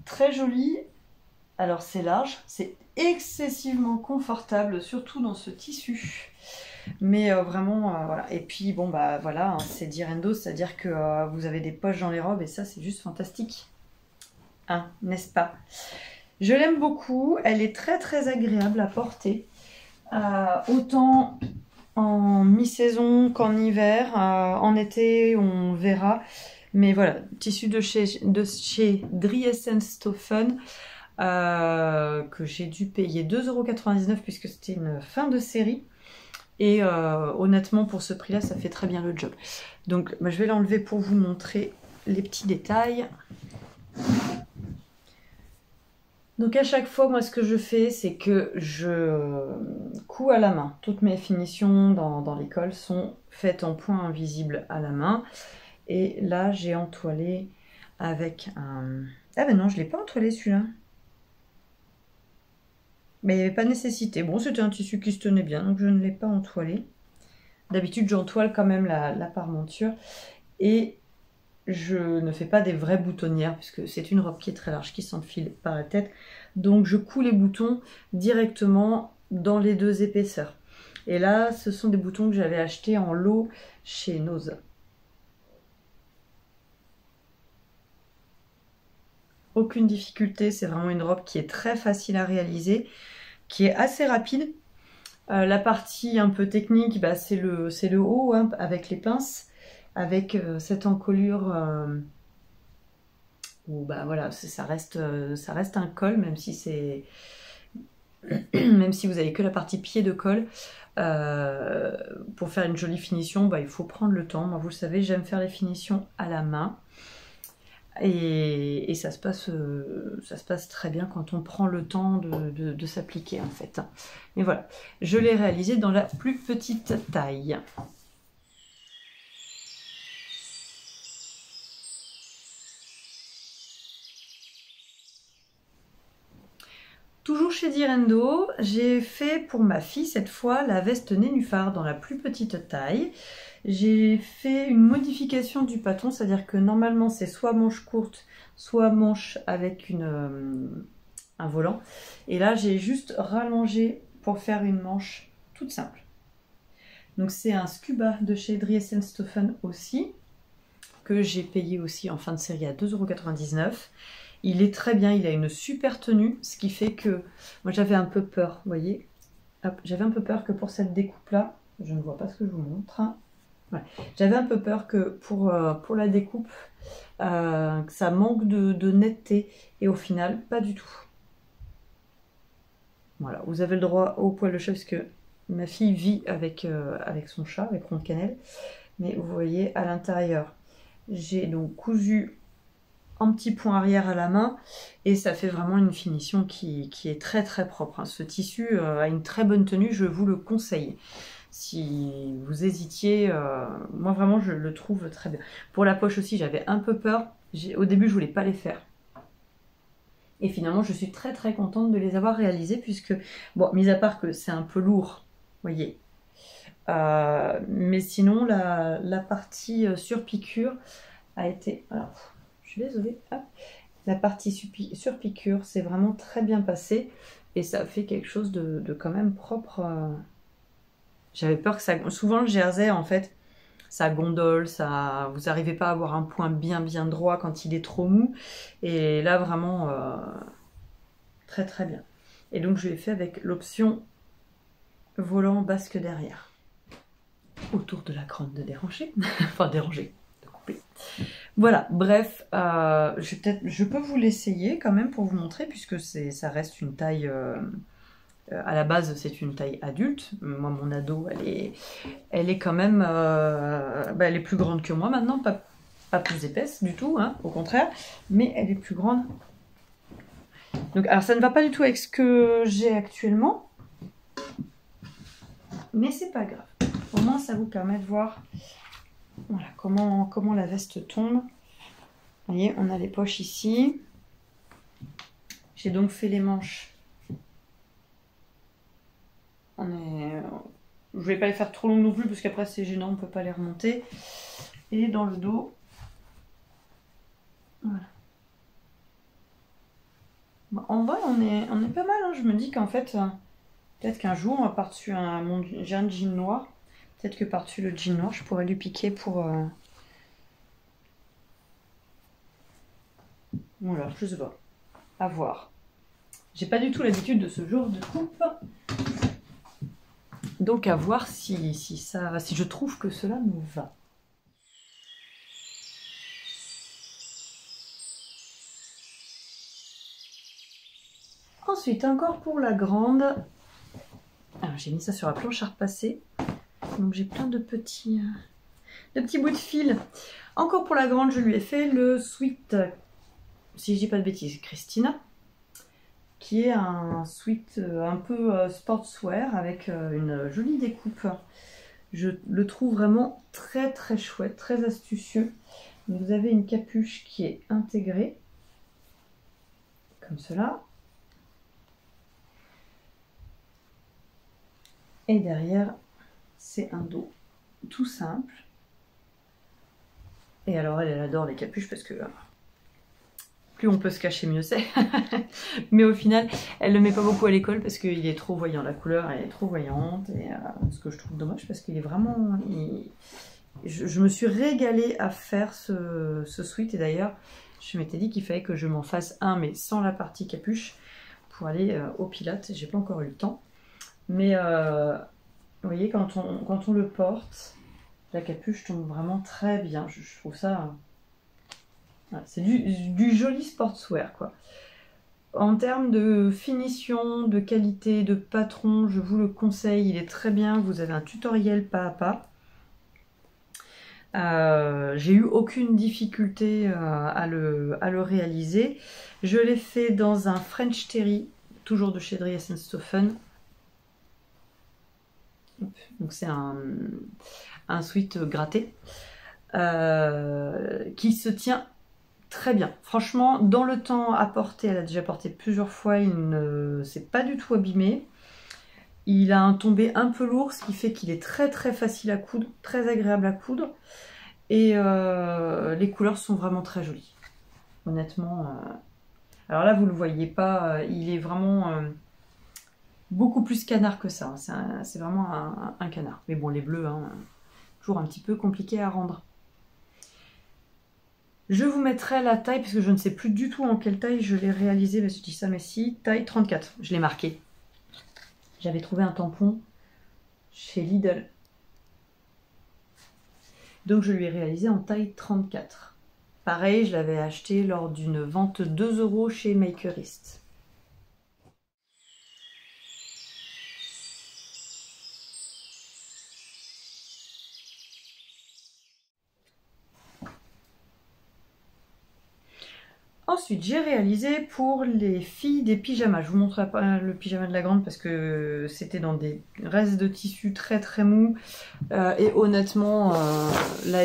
très jolie. Alors, c'est large, c'est excessivement confortable, surtout dans ce tissu. Mais vraiment, voilà. Et puis, bon, bah voilà, hein, c'est Direndo, c'est-à-dire que vous avez des poches dans les robes et ça, c'est juste fantastique. Hein, n'est-ce pas? Je l'aime beaucoup, elle est très très agréable à porter. Autant en mi-saison qu'en hiver, en été on verra, mais voilà, tissu de chez Driessenstoffen que j'ai dû payer 2,99 € puisque c'était une fin de série, et honnêtement pour ce prix là ça fait très bien le job. Donc bah, je vais l'enlever pour vous montrer les petits détails. Donc à chaque fois, moi ce que je fais, c'est que je couds à la main. Toutes mes finitions dans l'école sont faites en point invisible à la main. Et là, j'ai entoilé avec un... Ah ben non, je ne l'ai pas entoilé celui-là. Mais il n'y avait pas nécessité. Bon, c'était un tissu qui se tenait bien, donc je ne l'ai pas entoilé. D'habitude, j'entoile quand même la parmenture. Et je ne fais pas des vraies boutonnières puisque c'est une robe qui est très large, qui s'enfile par la tête. Donc je couds les boutons directement dans les deux épaisseurs. Et là, ce sont des boutons que j'avais achetés en lot chez Nose. Aucune difficulté, c'est vraiment une robe qui est très facile à réaliser, qui est assez rapide. La partie un peu technique, bah, c'est le haut hein, avec les pinces, avec cette encolure où bah voilà, ça reste un col, même si c'est même si vous avez que la partie pied de col. Pour faire une jolie finition, bah, il faut prendre le temps. Moi, vous le savez, j'aime faire les finitions à la main. Et ça se passe très bien quand on prend le temps de s'appliquer en fait. Mais voilà, je l'ai réalisé dans la plus petite taille. Toujours chez Direndo, j'ai fait pour ma fille cette fois la veste nénuphar dans la plus petite taille. J'ai fait une modification du patron, c'est-à-dire que normalement c'est soit manche courte, soit manche avec un volant. Et là j'ai juste rallongé pour faire une manche toute simple. Donc c'est un Scuba de chez Adrie Essenstoffen aussi, que j'ai payé aussi en fin de série à 2,99 €. Il est très bien, il a une super tenue, ce qui fait que moi j'avais un peu peur, vous voyez, j'avais un peu peur que pour cette découpe là, je ne vois pas ce que je vous montre, hein. Ouais. J'avais un peu peur que pour la découpe, que ça manque de netteté, et au final pas du tout. Voilà, vous avez le droit au poil de chat parce que ma fille vit avec son chat, avec Ronde Cannelle, mais vous voyez à l'intérieur, j'ai donc cousu un petit point arrière à la main et ça fait vraiment une finition qui est très très propre, hein. Ce tissu a une très bonne tenue, je vous le conseille. Si vous hésitiez, moi vraiment je le trouve très bien. Pour la poche aussi, j'avais un peu peur. Au début, je voulais pas les faire. Et finalement, je suis très très contente de les avoir réalisés puisque, bon, mis à part que c'est un peu lourd, vous voyez. Mais sinon, la partie surpiqûre a été... Alors, je suis désolée. Hop. La partie surpiqûre, c'est vraiment très bien passé. Et ça fait quelque chose de quand même propre. J'avais peur que ça... Souvent, le jersey, en fait, ça gondole, ça... vous n'arrivez pas à avoir un point bien droit quand il est trop mou. Et là, vraiment, très très bien. Et donc, je l'ai fait avec l'option volant basque derrière. Autour de la crotte de déranger. Enfin, déranger, de couper. Voilà, bref, je peux vous l'essayer quand même pour vous montrer, puisque ça reste une taille... à la base, c'est une taille adulte. Moi, mon ado, elle est quand même... elle est plus grande que moi maintenant, pas plus épaisse du tout, hein, au contraire. Mais elle est plus grande. Donc, alors, ça ne va pas du tout avec ce que j'ai actuellement. Mais c'est pas grave. Au moins, ça vous permet de voir voilà, comment la veste tombe. Vous voyez, on a les poches ici. J'ai donc fait les manches. Je ne vais pas les faire trop longues non plus parce qu'après c'est gênant, on ne peut pas les remonter. Et dans le dos, voilà. Bon, en vrai, on est pas mal, hein. Je me dis qu'en fait, peut-être qu'un jour, par-dessus j'ai un jean noir. Peut-être que par-dessus le jean noir, je pourrais lui piquer pour... Voilà, je sais pas. À voir. J'ai pas du tout l'habitude de ce genre de coupe. Donc à voir si je trouve que cela me va. Ensuite, encore pour la grande. Alors j'ai mis ça sur la planche à repasser. Donc j'ai plein de petits bouts de fil. Encore pour la grande, je lui ai fait le sweat, si je dis pas de bêtises, Christina, qui est un sweat un peu sportswear avec une jolie découpe. Je le trouve vraiment très très chouette, très astucieux. Donc, vous avez une capuche qui est intégrée, comme cela. Et derrière, c'est un dos tout simple. Et alors elle adore les capuches parce que plus on peut se cacher, mieux c'est. Mais au final, elle ne le met pas beaucoup à l'école parce qu'il est trop voyant. La couleur elle est trop voyante. Et ce que je trouve dommage parce qu'il est vraiment... Je me suis régalée à faire ce sweat. Et d'ailleurs, je m'étais dit qu'il fallait que je m'en fasse un, mais sans la partie capuche, pour aller au Pilates. J'ai pas encore eu le temps. Mais vous voyez, quand on le porte, la capuche tombe vraiment très bien. Je trouve ça... Voilà, c'est du joli sportswear, quoi. En termes de finition, de qualité, de patron, je vous le conseille. Il est très bien. Vous avez un tutoriel pas à pas. J'ai eu aucune difficulté à le réaliser. Je l'ai fait dans un French Terry, toujours de chez Adrie Essenstoffen. Donc c'est un sweat gratté qui se tient très bien. Franchement, dans le temps à porter, elle a déjà porté plusieurs fois, il ne s'est pas du tout abîmé. Il a un tombé un peu lourd, ce qui fait qu'il est très très facile à coudre, très agréable à coudre. Et les couleurs sont vraiment très jolies. Honnêtement. Alors là, vous ne le voyez pas, il est vraiment... beaucoup plus canard que ça. C'est vraiment un canard. Mais bon, les bleus, hein, toujours un petit peu compliqué à rendre. Je vous mettrai la taille, parce que je ne sais plus du tout en quelle taille je l'ai réalisé. Je dis ça, mais si, taille 34. Je l'ai marqué. J'avais trouvé un tampon chez Lidl. Donc je lui ai réalisé en taille 34. Pareil, je l'avais acheté lors d'une vente 2 € chez Makerist. Ensuite, j'ai réalisé pour les filles des pyjamas. Je vous montrerai pas le pyjama de la grande parce que c'était dans des restes de tissu très très mou. Et honnêtement, là,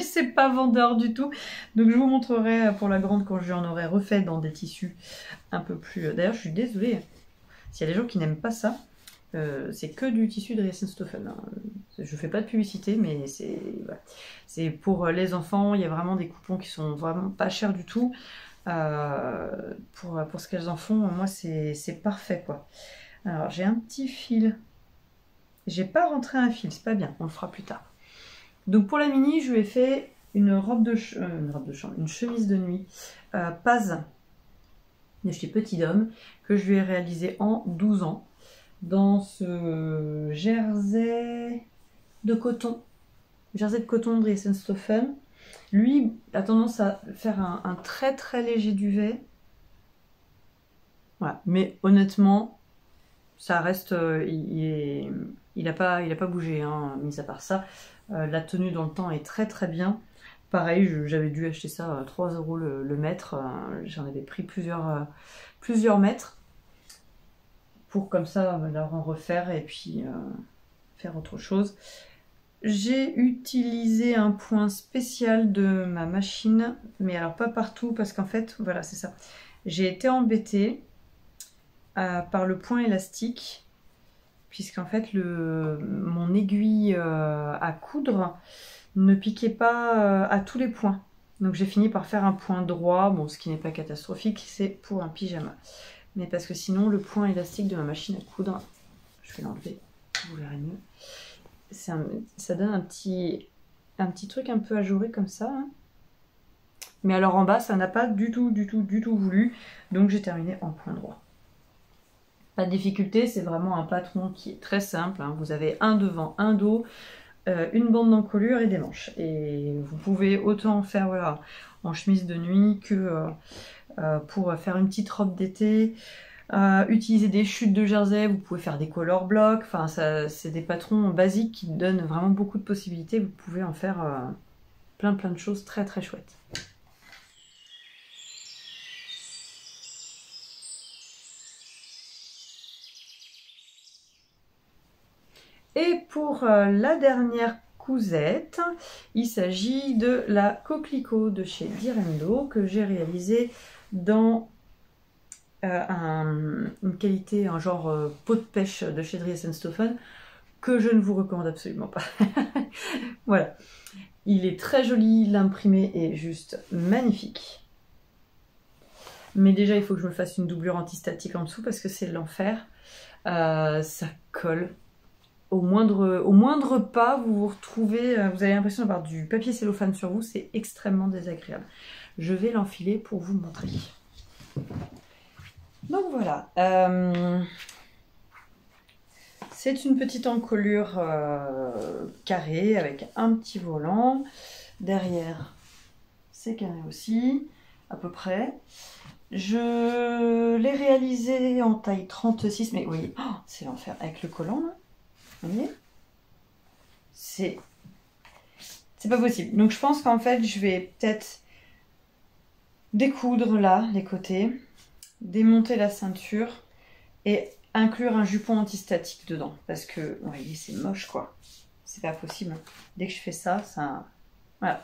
c'est pas vendeur du tout. Donc je vous montrerai pour la grande quand j'en aurai refait dans des tissus un peu plus... D'ailleurs, je suis désolée. S'il y a des gens qui n'aiment pas ça, c'est que du tissu de Riesenstoffen. Hein. Je fais pas de publicité, mais c'est pour les enfants. Il y a vraiment des coupons qui sont vraiment pas chers du tout. Pour ce qu'elles en font, moi, c'est parfait, quoi. Alors, j'ai un petit fil. J'ai pas rentré un fil, c'est pas bien. On le fera plus tard. Donc, pour la mini, je lui ai fait une robe de chambre, une chemise de nuit Paz de chez Petit Dôme, que je lui ai réalisée en 12 ans. Dans ce jersey de coton de Riesenstoffen. Lui a tendance à faire un très très léger duvet. Voilà. Mais honnêtement, ça reste, il n'a pas bougé, hein, mis à part ça. La tenue dans le temps est très très bien. Pareil, j'avais dû acheter ça 3 € le mètre. J'en avais pris plusieurs mètres. Pour comme ça leur en refaire et puis faire autre chose. J'ai utilisé un point spécial de ma machine, mais alors pas partout parce qu'en fait, voilà, c'est ça. J'ai été embêtée par le point élastique, puisqu'en fait mon aiguille à coudre ne piquait pas à tous les points. Donc j'ai fini par faire un point droit, bon, ce qui n'est pas catastrophique, c'est pour un pyjama. Mais parce que sinon, le point élastique de ma machine à coudre, je vais l'enlever, vous verrez mieux. Ça donne un petit truc un peu ajouré comme ça. Hein. Mais alors en bas, ça n'a pas du tout voulu. Donc j'ai terminé en point droit. Pas de difficulté, c'est vraiment un patron qui est très simple. Hein. Vous avez un devant, un dos, une bande d'encolure et des manches. Et vous pouvez autant faire voilà, en chemise de nuit que... pour faire une petite robe d'été, utiliser des chutes de jersey, vous pouvez faire des color blocks, enfin c'est des patrons basiques qui donnent vraiment beaucoup de possibilités, vous pouvez en faire plein de choses très très chouettes. Et pour la dernière cousette, il s'agit de la coquelicot de chez Direndo que j'ai réalisée dans une qualité, un genre pot de pêche de chez Riesenstoffen que je ne vous recommande absolument pas. Voilà. Il est très joli, l'imprimé est juste magnifique. Mais déjà, il faut que je me fasse une doublure antistatique en dessous parce que c'est l'enfer. Ça colle. Au moindre pas, vous vous retrouvez, vous avez l'impression d'avoir du papier cellophane sur vous, c'est extrêmement désagréable. Je vais l'enfiler pour vous montrer. Donc voilà, c'est une petite encolure carrée avec un petit volant. Derrière, c'est carré aussi, à peu près. Je l'ai réalisé en taille 36, mais oui, oh, c'est l'enfer avec le collant là. Vous voyez, c'est pas possible. Donc je pense qu'en fait je vais peut-être découdre là les côtés, démonter la ceinture et inclure un jupon antistatique dedans parce que vous voyez c'est moche quoi, c'est pas possible. Dès que je fais ça voilà.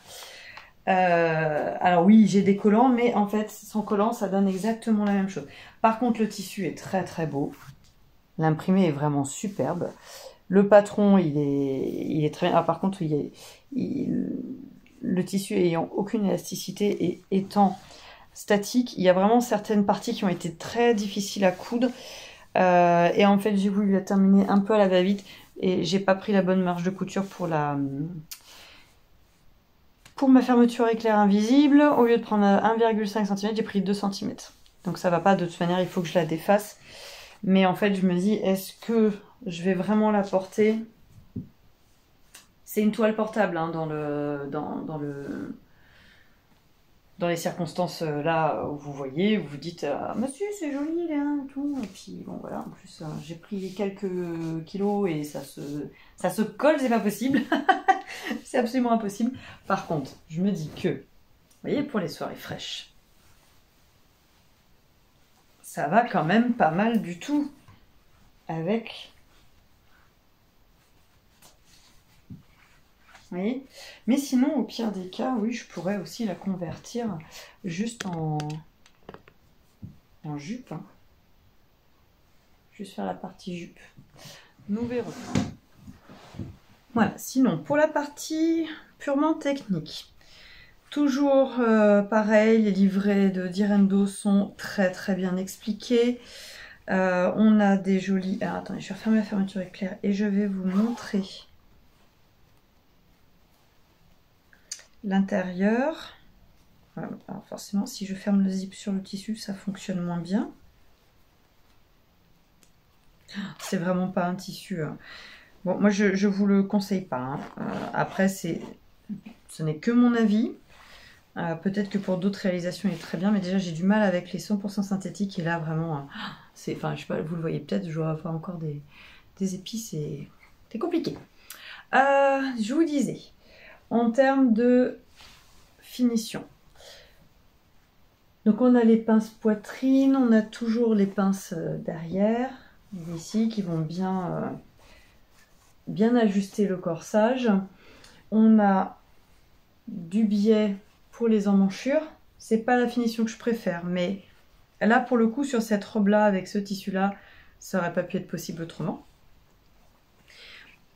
Alors oui j'ai des collants mais en fait sans collant ça donne exactement la même chose. Par contre le tissu est très très beau, l'imprimé est vraiment superbe. Le patron, il est très bien. Ah, par contre, le tissu ayant aucune élasticité et étant statique. Il y a vraiment certaines parties qui ont été très difficiles à coudre. Et en fait, j'ai voulu la terminer un peu à la va-vite. Et j'ai pas pris la bonne marge de couture pour ma fermeture éclair invisible. Au lieu de prendre 1,5 cm, j'ai pris 2 cm. Donc ça va pas, de toute manière, il faut que je la défasse. Mais en fait, je me dis, est-ce que je vais vraiment la porter? C'est une toile portable hein, dans les circonstances là où vous voyez, où vous dites monsieur c'est joli là et tout. Et puis bon voilà, en plus j'ai pris quelques kilos et ça se colle, c'est pas possible. C'est absolument impossible. Par contre, je me dis que, vous voyez, pour les soirées fraîches, ça va quand même pas mal du tout avec. Vous voyez, mais sinon, au pire des cas, oui, je pourrais aussi la convertir juste en jupe. Hein. Juste faire la partie jupe. Nous verrons. Voilà, sinon, pour la partie purement technique, toujours pareil, les livrets de Direndo sont très très bien expliqués. On a des jolis... Alors, attendez, je vais refermer la fermeture éclair et je vais vous montrer l'intérieur. Voilà. Alors forcément, si je ferme le zip sur le tissu, ça fonctionne moins bien. C'est vraiment pas un tissu... Bon, moi, je vous le conseille pas. Hein. Après, ce n'est que mon avis. Peut-être que pour d'autres réalisations, il est très bien. Mais déjà, j'ai du mal avec les 100% synthétiques. Et là, vraiment, enfin, je sais pas, vous le voyez peut-être, je dois avoir encore des épis. C'est compliqué. Je vous disais, en termes de finition. Donc, on a les pinces poitrine. On a toujours les pinces derrière. Ici, qui vont bien ajuster le corsage. On a du biais pour les emmanchures. C'est pas la finition que je préfère, mais là pour le coup sur cette robe là avec ce tissu là, ça aurait pas pu être possible autrement.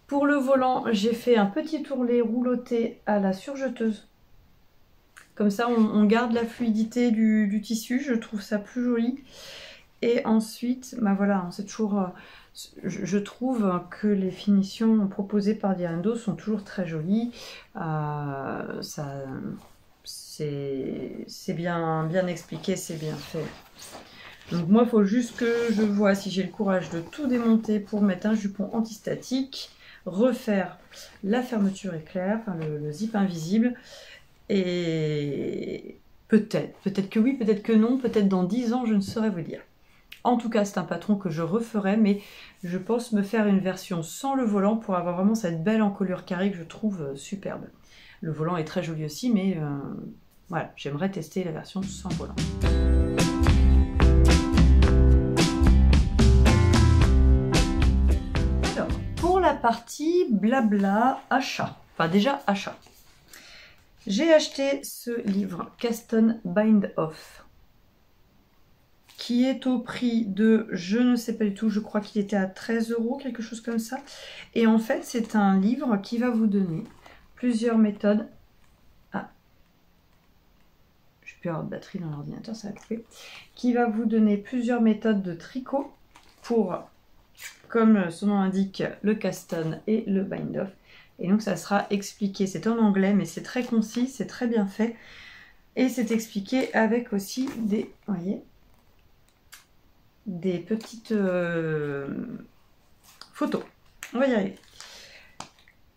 Pour le volant, j'ai fait un petit ourlet rouloté à la surjeteuse. Comme ça on garde la fluidité du tissu, je trouve ça plus joli. Et ensuite, bah voilà, c'est toujours... Je trouve que les finitions proposées par Direndo sont toujours très jolies. C'est bien expliqué, c'est bien fait. Donc moi, il faut juste que je vois si j'ai le courage de tout démonter pour mettre un jupon antistatique, refaire la fermeture éclair, enfin le zip invisible. Et peut-être que oui, peut-être que non, peut-être dans 10 ans, je ne saurais vous dire. En tout cas, c'est un patron que je referai, mais je pense me faire une version sans le volant pour avoir vraiment cette belle encolure carrée que je trouve superbe. Le volant est très joli aussi, mais voilà, j'aimerais tester la version sans volant. Alors, pour la partie blabla achat, enfin déjà achat, j'ai acheté ce livre Caston Bind Off, qui est au prix de, je ne sais pas du tout, je crois qu'il était à 13 €, quelque chose comme ça. Et en fait, c'est un livre qui va vous donner plusieurs méthodes. Ah, je peux avoir de batterie dans l'ordinateur, ça va couper. Qui va vous donner plusieurs méthodes de tricot pour, comme son nom indique, le caston et le bind off. Et donc ça sera expliqué, c'est en anglais, mais c'est très concis, c'est très bien fait. Et c'est expliqué avec aussi des, vous voyez, des petites photos. On va y arriver.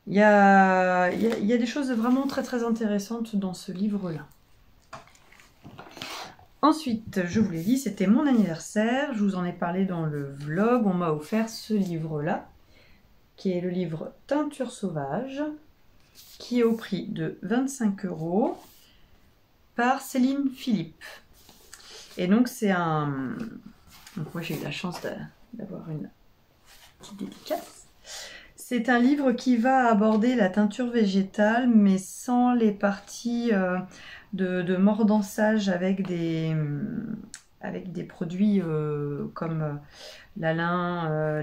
Il y a des choses vraiment très très intéressantes dans ce livre-là. Ensuite, je vous l'ai dit, c'était mon anniversaire. Je vous en ai parlé dans le vlog. On m'a offert ce livre-là, qui est le livre Teinture sauvage, qui est au prix de 25 € par Céline Philippe. Et donc c'est un... Donc moi j'ai eu la chance d'avoir une petite dédicace. C'est un livre qui va aborder la teinture végétale, mais sans les parties de mordançage avec des produits comme l'alun,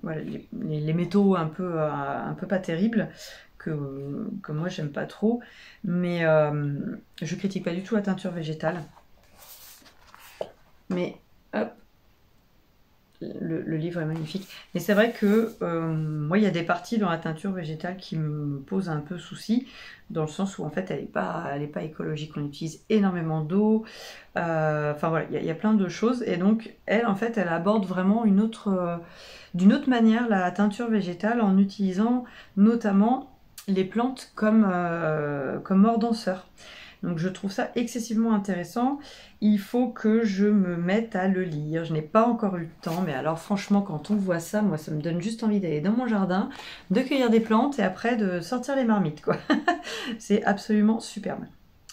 voilà, les métaux un peu pas terribles, que moi j'aime pas trop, mais je critique pas du tout la teinture végétale. Mais hop, le livre est magnifique. Mais c'est vrai que moi il y a des parties dans la teinture végétale qui me posent un peu souci, dans le sens où en fait elle est pas écologique, on utilise énormément d'eau, enfin voilà, il y a plein de choses, et donc elle en fait elle aborde vraiment d'une autre manière la teinture végétale, en utilisant notamment les plantes comme mort danseur. Donc je trouve ça excessivement intéressant. Il faut que je me mette à le lire. Je n'ai pas encore eu le temps, mais alors franchement, quand on voit ça, moi ça me donne juste envie d'aller dans mon jardin, de cueillir des plantes et après de sortir les marmites, quoi. C'est absolument superbe.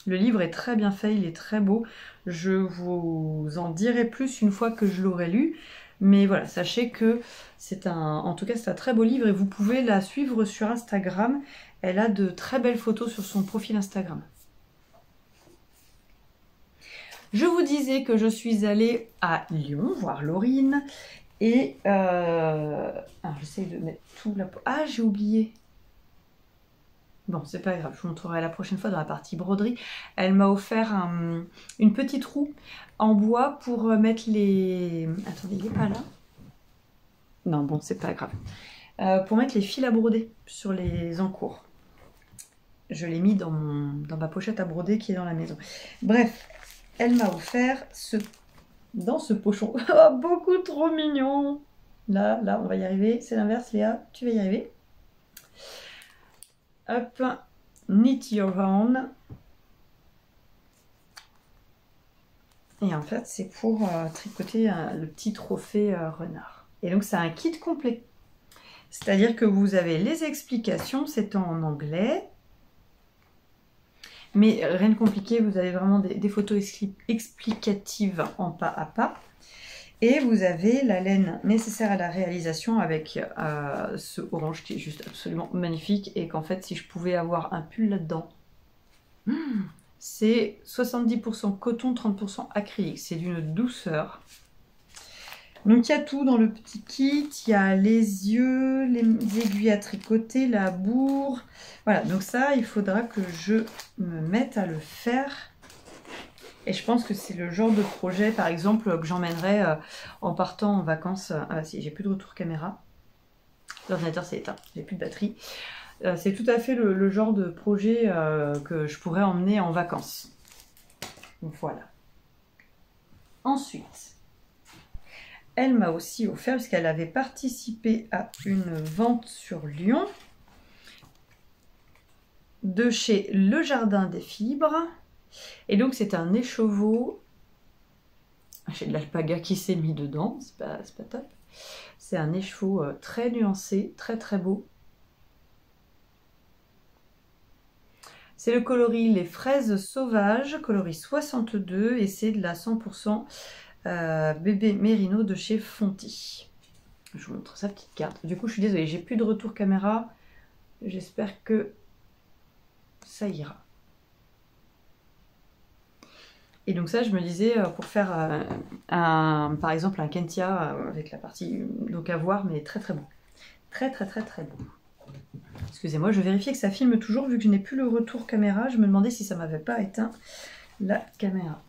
Le livre est très bien fait, il est très beau. Je vous en dirai plus une fois que je l'aurai lu. Mais voilà, sachez que en tout cas, c'est un très beau livre et vous pouvez la suivre sur Instagram. Elle a de très belles photos sur son profil Instagram. Je vous disais que je suis allée à Lyon voir Laurine et j'essaye de mettre tout là. Ah, j'ai oublié. Bon, c'est pas grave, je vous montrerai la prochaine fois dans la partie broderie. Elle m'a offert une petite roue en bois pour mettre les... Attendez, il est pas là? Non, bon, c'est pas grave. Pour mettre les fils à broder sur les encours. Je l'ai mis dans ma pochette à broder qui est dans la maison. Bref. Elle m'a offert dans ce pochon. Oh, beaucoup trop mignon. Là, on va y arriver. C'est l'inverse, Léa. Tu vas y arriver. Hop. Knit your own. Et en fait, c'est pour tricoter le petit trophée renard. Et donc, c'est un kit complet. C'est-à-dire que vous avez les explications, c'est en anglais. Mais rien de compliqué, vous avez vraiment des photos explicatives en pas à pas. Et vous avez la laine nécessaire à la réalisation avec ce orange qui est juste absolument magnifique. Et qu'en fait, si je pouvais avoir un pull là-dedans, c'est 70% coton, 30% acrylique. C'est d'une douceur. Donc il y a tout dans le petit kit, il y a les yeux, les aiguilles à tricoter, la bourre. Voilà, donc ça, il faudra que je me mette à le faire. Et je pense que c'est le genre de projet, par exemple, que j'emmènerai en partant en vacances. Ah si, j'ai plus de retour caméra. L'ordinateur s'est éteint, j'ai plus de batterie. C'est tout à fait le genre de projet que je pourrais emmener en vacances. Donc voilà. Ensuite... Elle m'a aussi offert, puisqu'elle avait participé à une vente sur Lyon, de chez Le Jardin des Fibres. Et donc c'est un écheveau. J'ai de l'alpaga qui s'est mis dedans, c'est pas top. C'est un écheveau très nuancé, très très beau. C'est le coloris Les Fraises Sauvages, coloris 62, et c'est de la 100% bébé mérino de chez Fonty. Je vous montre sa petite carte. Du coup, je suis désolée, j'ai plus de retour caméra. J'espère que ça ira. Et donc ça, je me disais, pour faire par exemple un Kentia avec la partie donc à voir, mais très très beau. Très très très très beau. Excusez-moi, je vérifiais que ça filme toujours, vu que je n'ai plus le retour caméra. Je me demandais si ça m'avait pas éteint la caméra.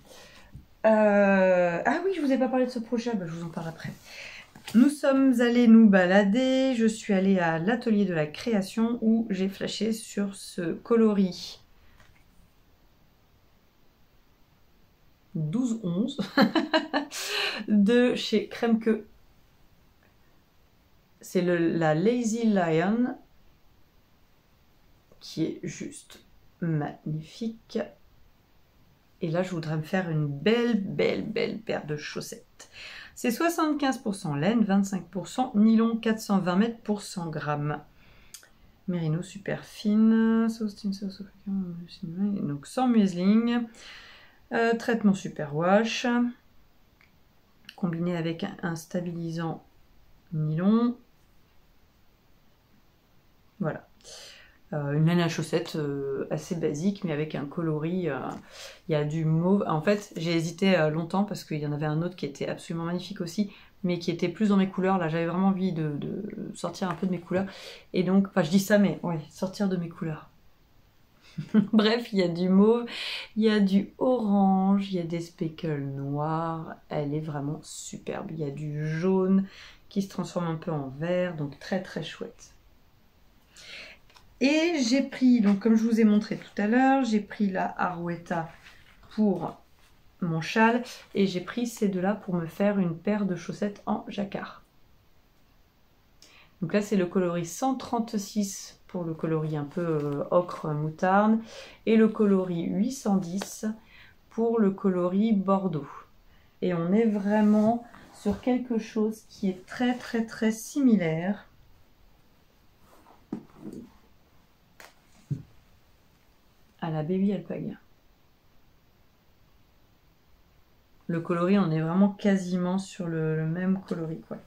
Ah oui, je vous ai pas parlé de ce projet, je vous en parle après. Nous sommes allés nous balader, je suis allée à l'atelier de la création où j'ai flashé sur ce coloris 12-11 de chez Kremke. C'est la Lazy Lion qui est juste magnifique. Et là, je voudrais me faire une belle paire de chaussettes. C'est 75% laine, 25% nylon, 420 mètres pour 100 grammes. Mérino super fine, donc sans muesling, traitement super wash, combiné avec un stabilisant nylon. Voilà. Une laine à chaussettes assez basique, mais avec un coloris. Il y a du mauve. En fait, j'ai hésité longtemps parce qu'il y en avait un autre qui était absolument magnifique aussi, mais qui était plus dans mes couleurs. Là, j'avais vraiment envie de sortir un peu de mes couleurs. Et donc, enfin, je dis ça, mais ouais, sortir de mes couleurs. Bref, il y a du mauve, il y a du orange, il y a des speckles noirs. Elle est vraiment superbe. Il y a du jaune qui se transforme un peu en vert, donc très très chouette. Et j'ai pris, donc comme je vous ai montré tout à l'heure, j'ai pris la Arouetta pour mon châle et j'ai pris ces deux-là pour me faire une paire de chaussettes en jacquard. Donc là, c'est le coloris 136 pour le coloris un peu ocre moutarde et le coloris 810 pour le coloris bordeaux. Et on est vraiment sur quelque chose qui est très très très similaire. À la Baby Alpaga. Le coloris, on est vraiment quasiment sur le même coloris, quoi.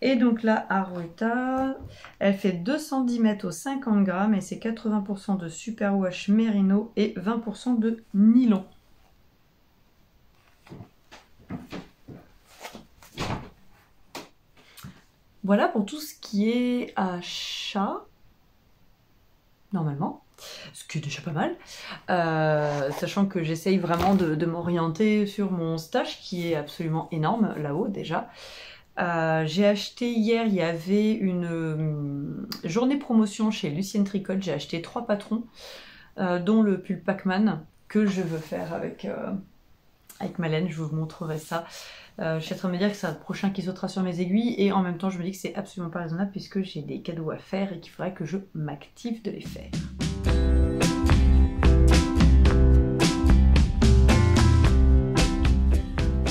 Et donc la Arouetta, elle fait 210 mètres au 50 grammes et c'est 80% de superwash mérino et 20% de nylon. Voilà pour tout ce qui est achat, normalement. Ce qui est déjà pas mal, sachant que j'essaye vraiment de m'orienter sur mon stash qui est absolument énorme là-haut déjà. J'ai acheté hier, il y avait une journée promotion chez Lucienne Tricot, j'ai acheté 3 patrons, dont le pull Pac-Man que je veux faire avec Malène, je vous montrerai ça. Je suis en train de me dire que c'est le prochain qui sautera sur mes aiguilles et en même temps je me dis que c'est absolument pas raisonnable puisque j'ai des cadeaux à faire et qu'il faudrait que je m'active de les faire.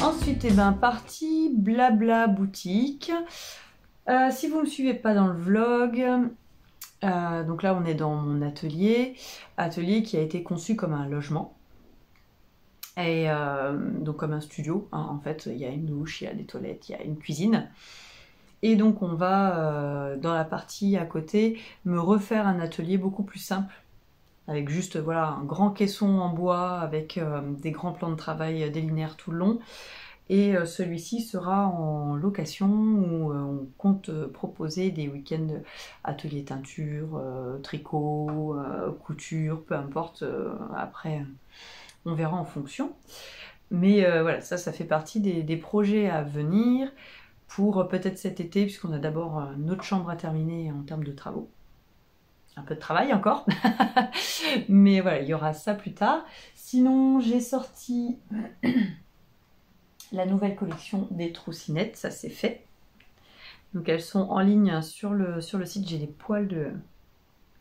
Ensuite, partie blabla boutique. Si vous ne me suivez pas dans le vlog, donc là on est dans mon atelier qui a été conçu comme un logement. Et donc comme un studio, hein, en fait il y a une douche, il y a des toilettes, il y a une cuisine. Et donc on va dans la partie à côté me refaire un atelier beaucoup plus simple. Avec juste voilà, un grand caisson en bois avec des grands plans de travail délinéaires tout le long. Et celui-ci sera en location où on compte proposer des week-ends atelier teinture, tricot, couture, peu importe. Après, on verra en fonction. Mais voilà, ça fait partie des projets à venir pour peut-être cet été, puisqu'on a d'abord notre chambre à terminer en termes de travaux. Un peu de travail encore, mais voilà, il y aura ça plus tard. Sinon, j'ai sorti la nouvelle collection des troussinettes, ça c'est fait. Donc elles sont en ligne sur le site. J'ai des poils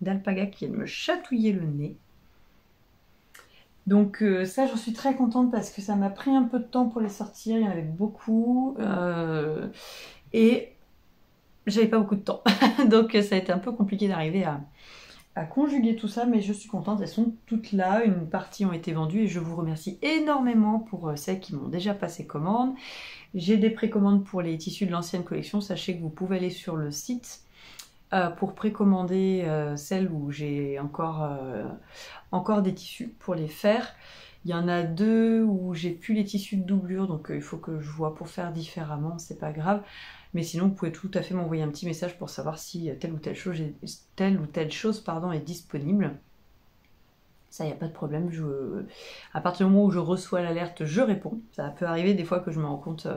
d'alpaga qui viennent me chatouiller le nez. Donc ça, j'en suis très contente parce que ça m'a pris un peu de temps pour les sortir. Il y en avait beaucoup et j'avais pas beaucoup de temps. Donc ça a été un peu compliqué d'arriver à conjuguer tout ça, mais je suis contente, elles sont toutes là, une partie ont été vendues et je vous remercie énormément pour celles qui m'ont déjà passé commande. J'ai des précommandes pour les tissus de l'ancienne collection, sachez que vous pouvez aller sur le site pour précommander celles où j'ai encore des tissus pour les faire. Il y en a 2 où j'ai plus les tissus de doublure, donc il faut que je vois pour faire différemment, c'est pas grave. Mais sinon, vous pouvez tout à fait m'envoyer un petit message pour savoir si telle ou telle chose est disponible. Ça, il n'y a pas de problème. À partir du moment où je reçois l'alerte, je réponds. Ça peut arriver des fois que je me rends compte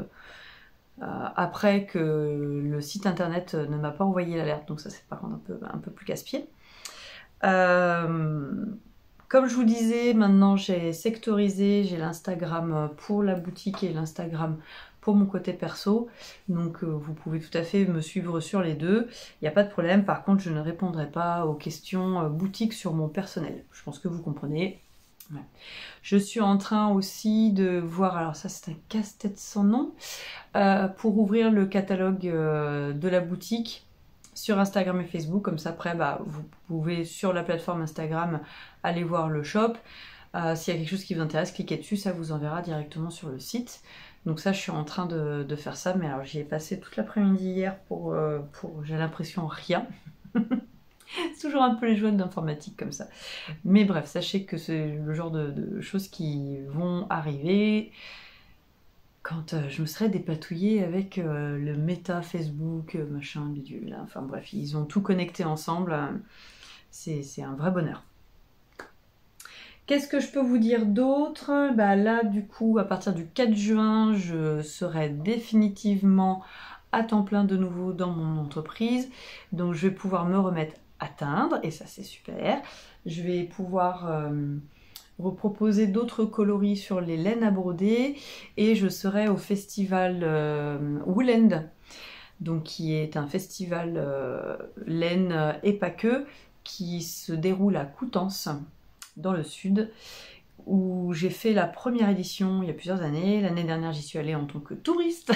après que le site internet ne m'a pas envoyé l'alerte. Donc ça, c'est par contre un peu plus casse-pied. Comme je vous disais, maintenant j'ai sectorisé, j'ai l'Instagram pour la boutique et l'Instagram pour mon côté perso. Donc vous pouvez tout à fait me suivre sur les deux. Il n'y a pas de problème. Par contre, je ne répondrai pas aux questions boutique sur mon personnel. Je pense que vous comprenez. Ouais. Je suis en train aussi de voir, alors ça c'est un casse-tête sans nom, pour ouvrir le catalogue de la boutique sur Instagram et Facebook, comme ça après vous pouvez sur la plateforme Instagram aller voir le shop. S'il y a quelque chose qui vous intéresse, cliquez dessus, ça vous enverra directement sur le site. Donc ça, je suis en train de faire ça, mais alors j'y ai passé toute l'après-midi hier pour j'ai l'impression rien. C'est toujours un peu les joies d'informatique comme ça. Mais bref, sachez que c'est le genre de choses qui vont arriver. quand je me serais dépatouillée avec le méta Facebook, machin, bidule, là. Enfin bref, ils ont tout connecté ensemble. C'est un vrai bonheur. Qu'est-ce que je peux vous dire d'autre? Bah là, du coup, à partir du 4 juin, je serai définitivement à temps plein de nouveau dans mon entreprise. Donc, je vais pouvoir me remettre à teindre, et ça, c'est super. Je vais pouvoir reproposer d'autres coloris sur les laines à broder, et je serai au festival Woolend, donc qui est un festival laine et pas que, qui se déroule à Coutances, dans le sud, où j'ai fait la première édition il y a plusieurs années. L'année dernière, j'y suis allée en tant que touriste.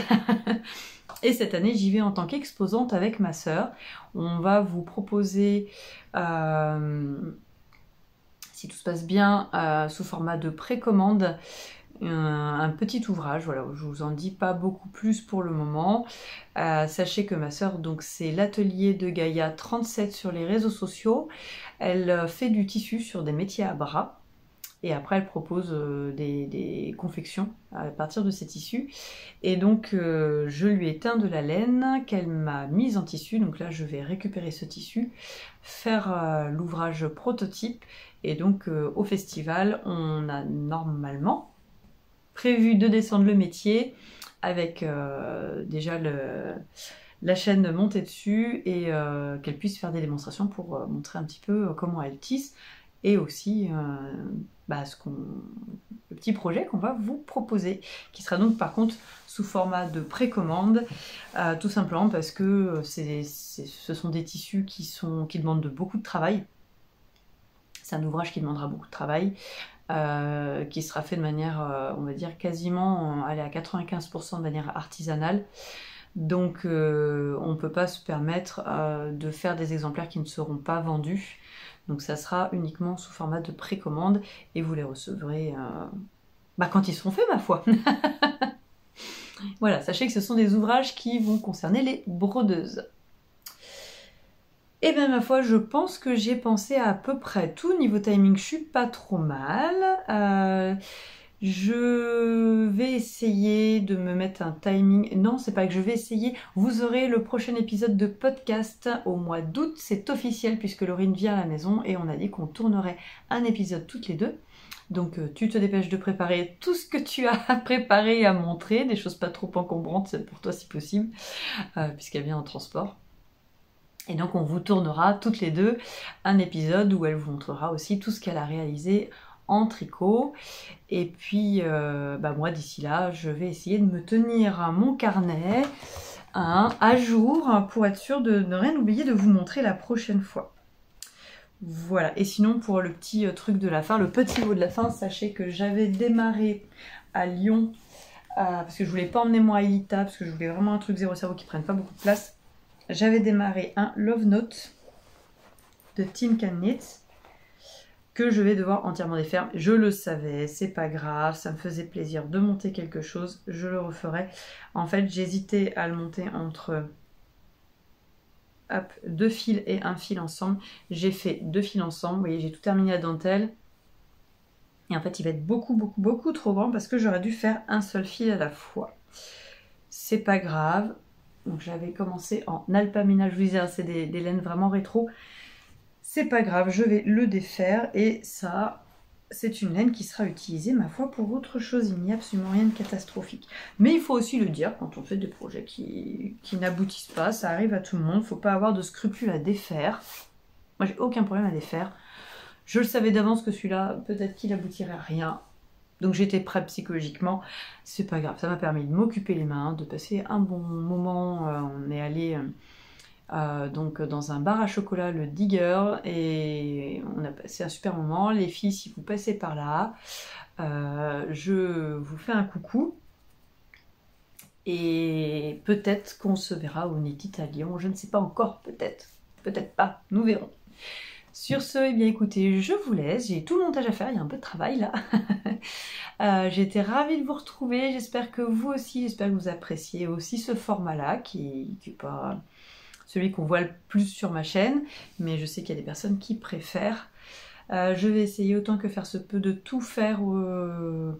Et cette année, j'y vais en tant qu'exposante avec ma sœur. On va vous proposer, si tout se passe bien, sous format de précommande, un petit ouvrage. Voilà, je vous en dis pas beaucoup plus pour le moment. Sachez que ma sœur, donc c'est l'atelier de Gaïa 37 sur les réseaux sociaux. Elle fait du tissu sur des métiers à bras. Et après, elle propose des confections à partir de ces tissus. Et donc, je lui ai teint de la laine qu'elle m'a mise en tissu. Donc là, je vais récupérer ce tissu, faire l'ouvrage prototype. Et donc, au festival, on a normalement prévu de descendre le métier avec déjà la chaîne montée dessus et qu'elle puisse faire des démonstrations pour montrer un petit peu comment elle tisse et aussi le petit projet qu'on va vous proposer, qui sera donc par contre sous format de précommande, tout simplement parce que ce sont des tissus qui demandent beaucoup de travail. C'est un ouvrage qui demandera beaucoup de travail, qui sera fait de manière, on va dire, quasiment à 95% de manière artisanale. Donc on ne peut pas se permettre de faire des exemplaires qui ne seront pas vendus. Donc ça sera uniquement sous format de précommande et vous les recevrez quand ils seront faits, ma foi. Voilà, sachez que ce sont des ouvrages qui vont concerner les brodeuses. Et bien ma foi, je pense que j'ai pensé à peu près tout. Niveau timing, je suis pas trop mal. Je vais essayer de me mettre un timing. Non, c'est pas que je vais essayer. Vous aurez le prochain épisode de podcast au mois d'août. C'est officiel puisque Laurine vient à la maison et on a dit qu'on tournerait un épisode toutes les deux. Donc tu te dépêches de préparer tout ce que tu as préparé à montrer, des choses pas trop encombrantes pour toi si possible, puisqu'elle vient en transport. Et donc on vous tournera toutes les deux un épisode où elle vous montrera aussi tout ce qu'elle a réalisé en tricot. Et puis moi d'ici là, je vais essayer de me tenir à mon carnet à jour pour être sûre de ne rien oublier de vous montrer la prochaine fois. Voilà, et sinon pour le petit truc de la fin, le petit mot de la fin, sachez que j'avais démarré à Lyon, parce que je voulais pas emmener moi à Elita, parce que je voulais vraiment un truc zéro cerveau qui prenne pas beaucoup de place. J'avais démarré un Love Note de Tin Can Knit que je vais devoir entièrement défaire. Je le savais, c'est pas grave, ça me faisait plaisir de monter quelque chose, je le referai. En fait, j'hésitais à le monter entre 2 fils et un fil ensemble. J'ai fait 2 fils ensemble, vous voyez, j'ai tout terminé la dentelle. Et en fait, il va être beaucoup trop grand parce que j'aurais dû faire un seul fil à la fois. C'est pas grave. Donc j'avais commencé en alpamina, je vous disais, c'est des laines vraiment rétro. C'est pas grave, je vais le défaire et ça, c'est une laine qui sera utilisée, ma foi, pour autre chose. Il n'y a absolument rien de catastrophique. Mais il faut aussi le dire quand on fait des projets qui n'aboutissent pas, ça arrive à tout le monde, il ne faut pas avoir de scrupules à défaire. Moi, j'ai aucun problème à défaire. Je le savais d'avance que celui-là, peut-être qu'il aboutirait à rien. Donc j'étais prête psychologiquement, c'est pas grave, ça m'a permis de m'occuper les mains, de passer un bon moment. On est allé donc dans un bar à chocolat, le Digger, et on a passé un super moment. Les filles, si vous passez par là, je vous fais un coucou. Et peut-être qu'on se verra au Knit It à Lyon, je ne sais pas encore, peut-être pas, nous verrons. Sur ce, eh bien écoutez, je vous laisse, j'ai tout le montage à faire, il y a un peu de travail là. J'ai été ravie de vous retrouver, j'espère que vous aussi, j'espère que vous appréciez aussi ce format-là, qui n'est pas celui qu'on voit le plus sur ma chaîne, mais je sais qu'il y a des personnes qui préfèrent. Je vais essayer autant que faire se peut de tout faire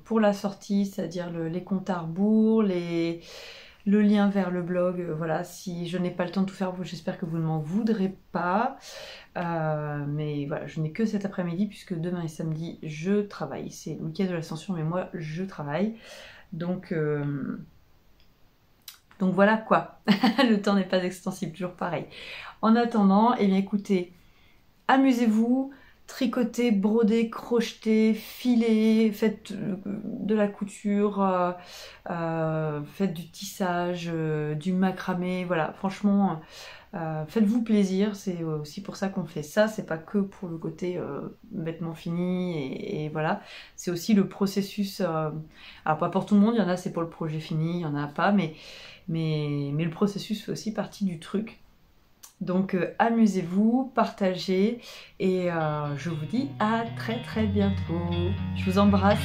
pour la sortie, c'est-à-dire les comptes à rebours, le lien vers le blog. Voilà, si je n'ai pas le temps de tout faire, j'espère que vous ne m'en voudrez pas. Mais voilà, je n'ai que cet après-midi puisque demain et samedi, je travaille. C'est le week-end de l'Ascension, mais moi, je travaille. Donc voilà quoi, le temps n'est pas extensible, toujours pareil. En attendant, eh bien écoutez, amusez-vous, tricotez, brodez, crochetez, filez, faites de la couture, faites du tissage, du macramé, voilà, franchement, faites-vous plaisir, c'est aussi pour ça qu'on fait ça, c'est pas que pour le côté vêtements finis et voilà, c'est aussi le processus, alors pas pour tout le monde, il y en a c'est pour le projet fini, il y en a pas, mais le processus fait aussi partie du truc. Donc amusez-vous, partagez et je vous dis à très très bientôt. Je vous embrasse.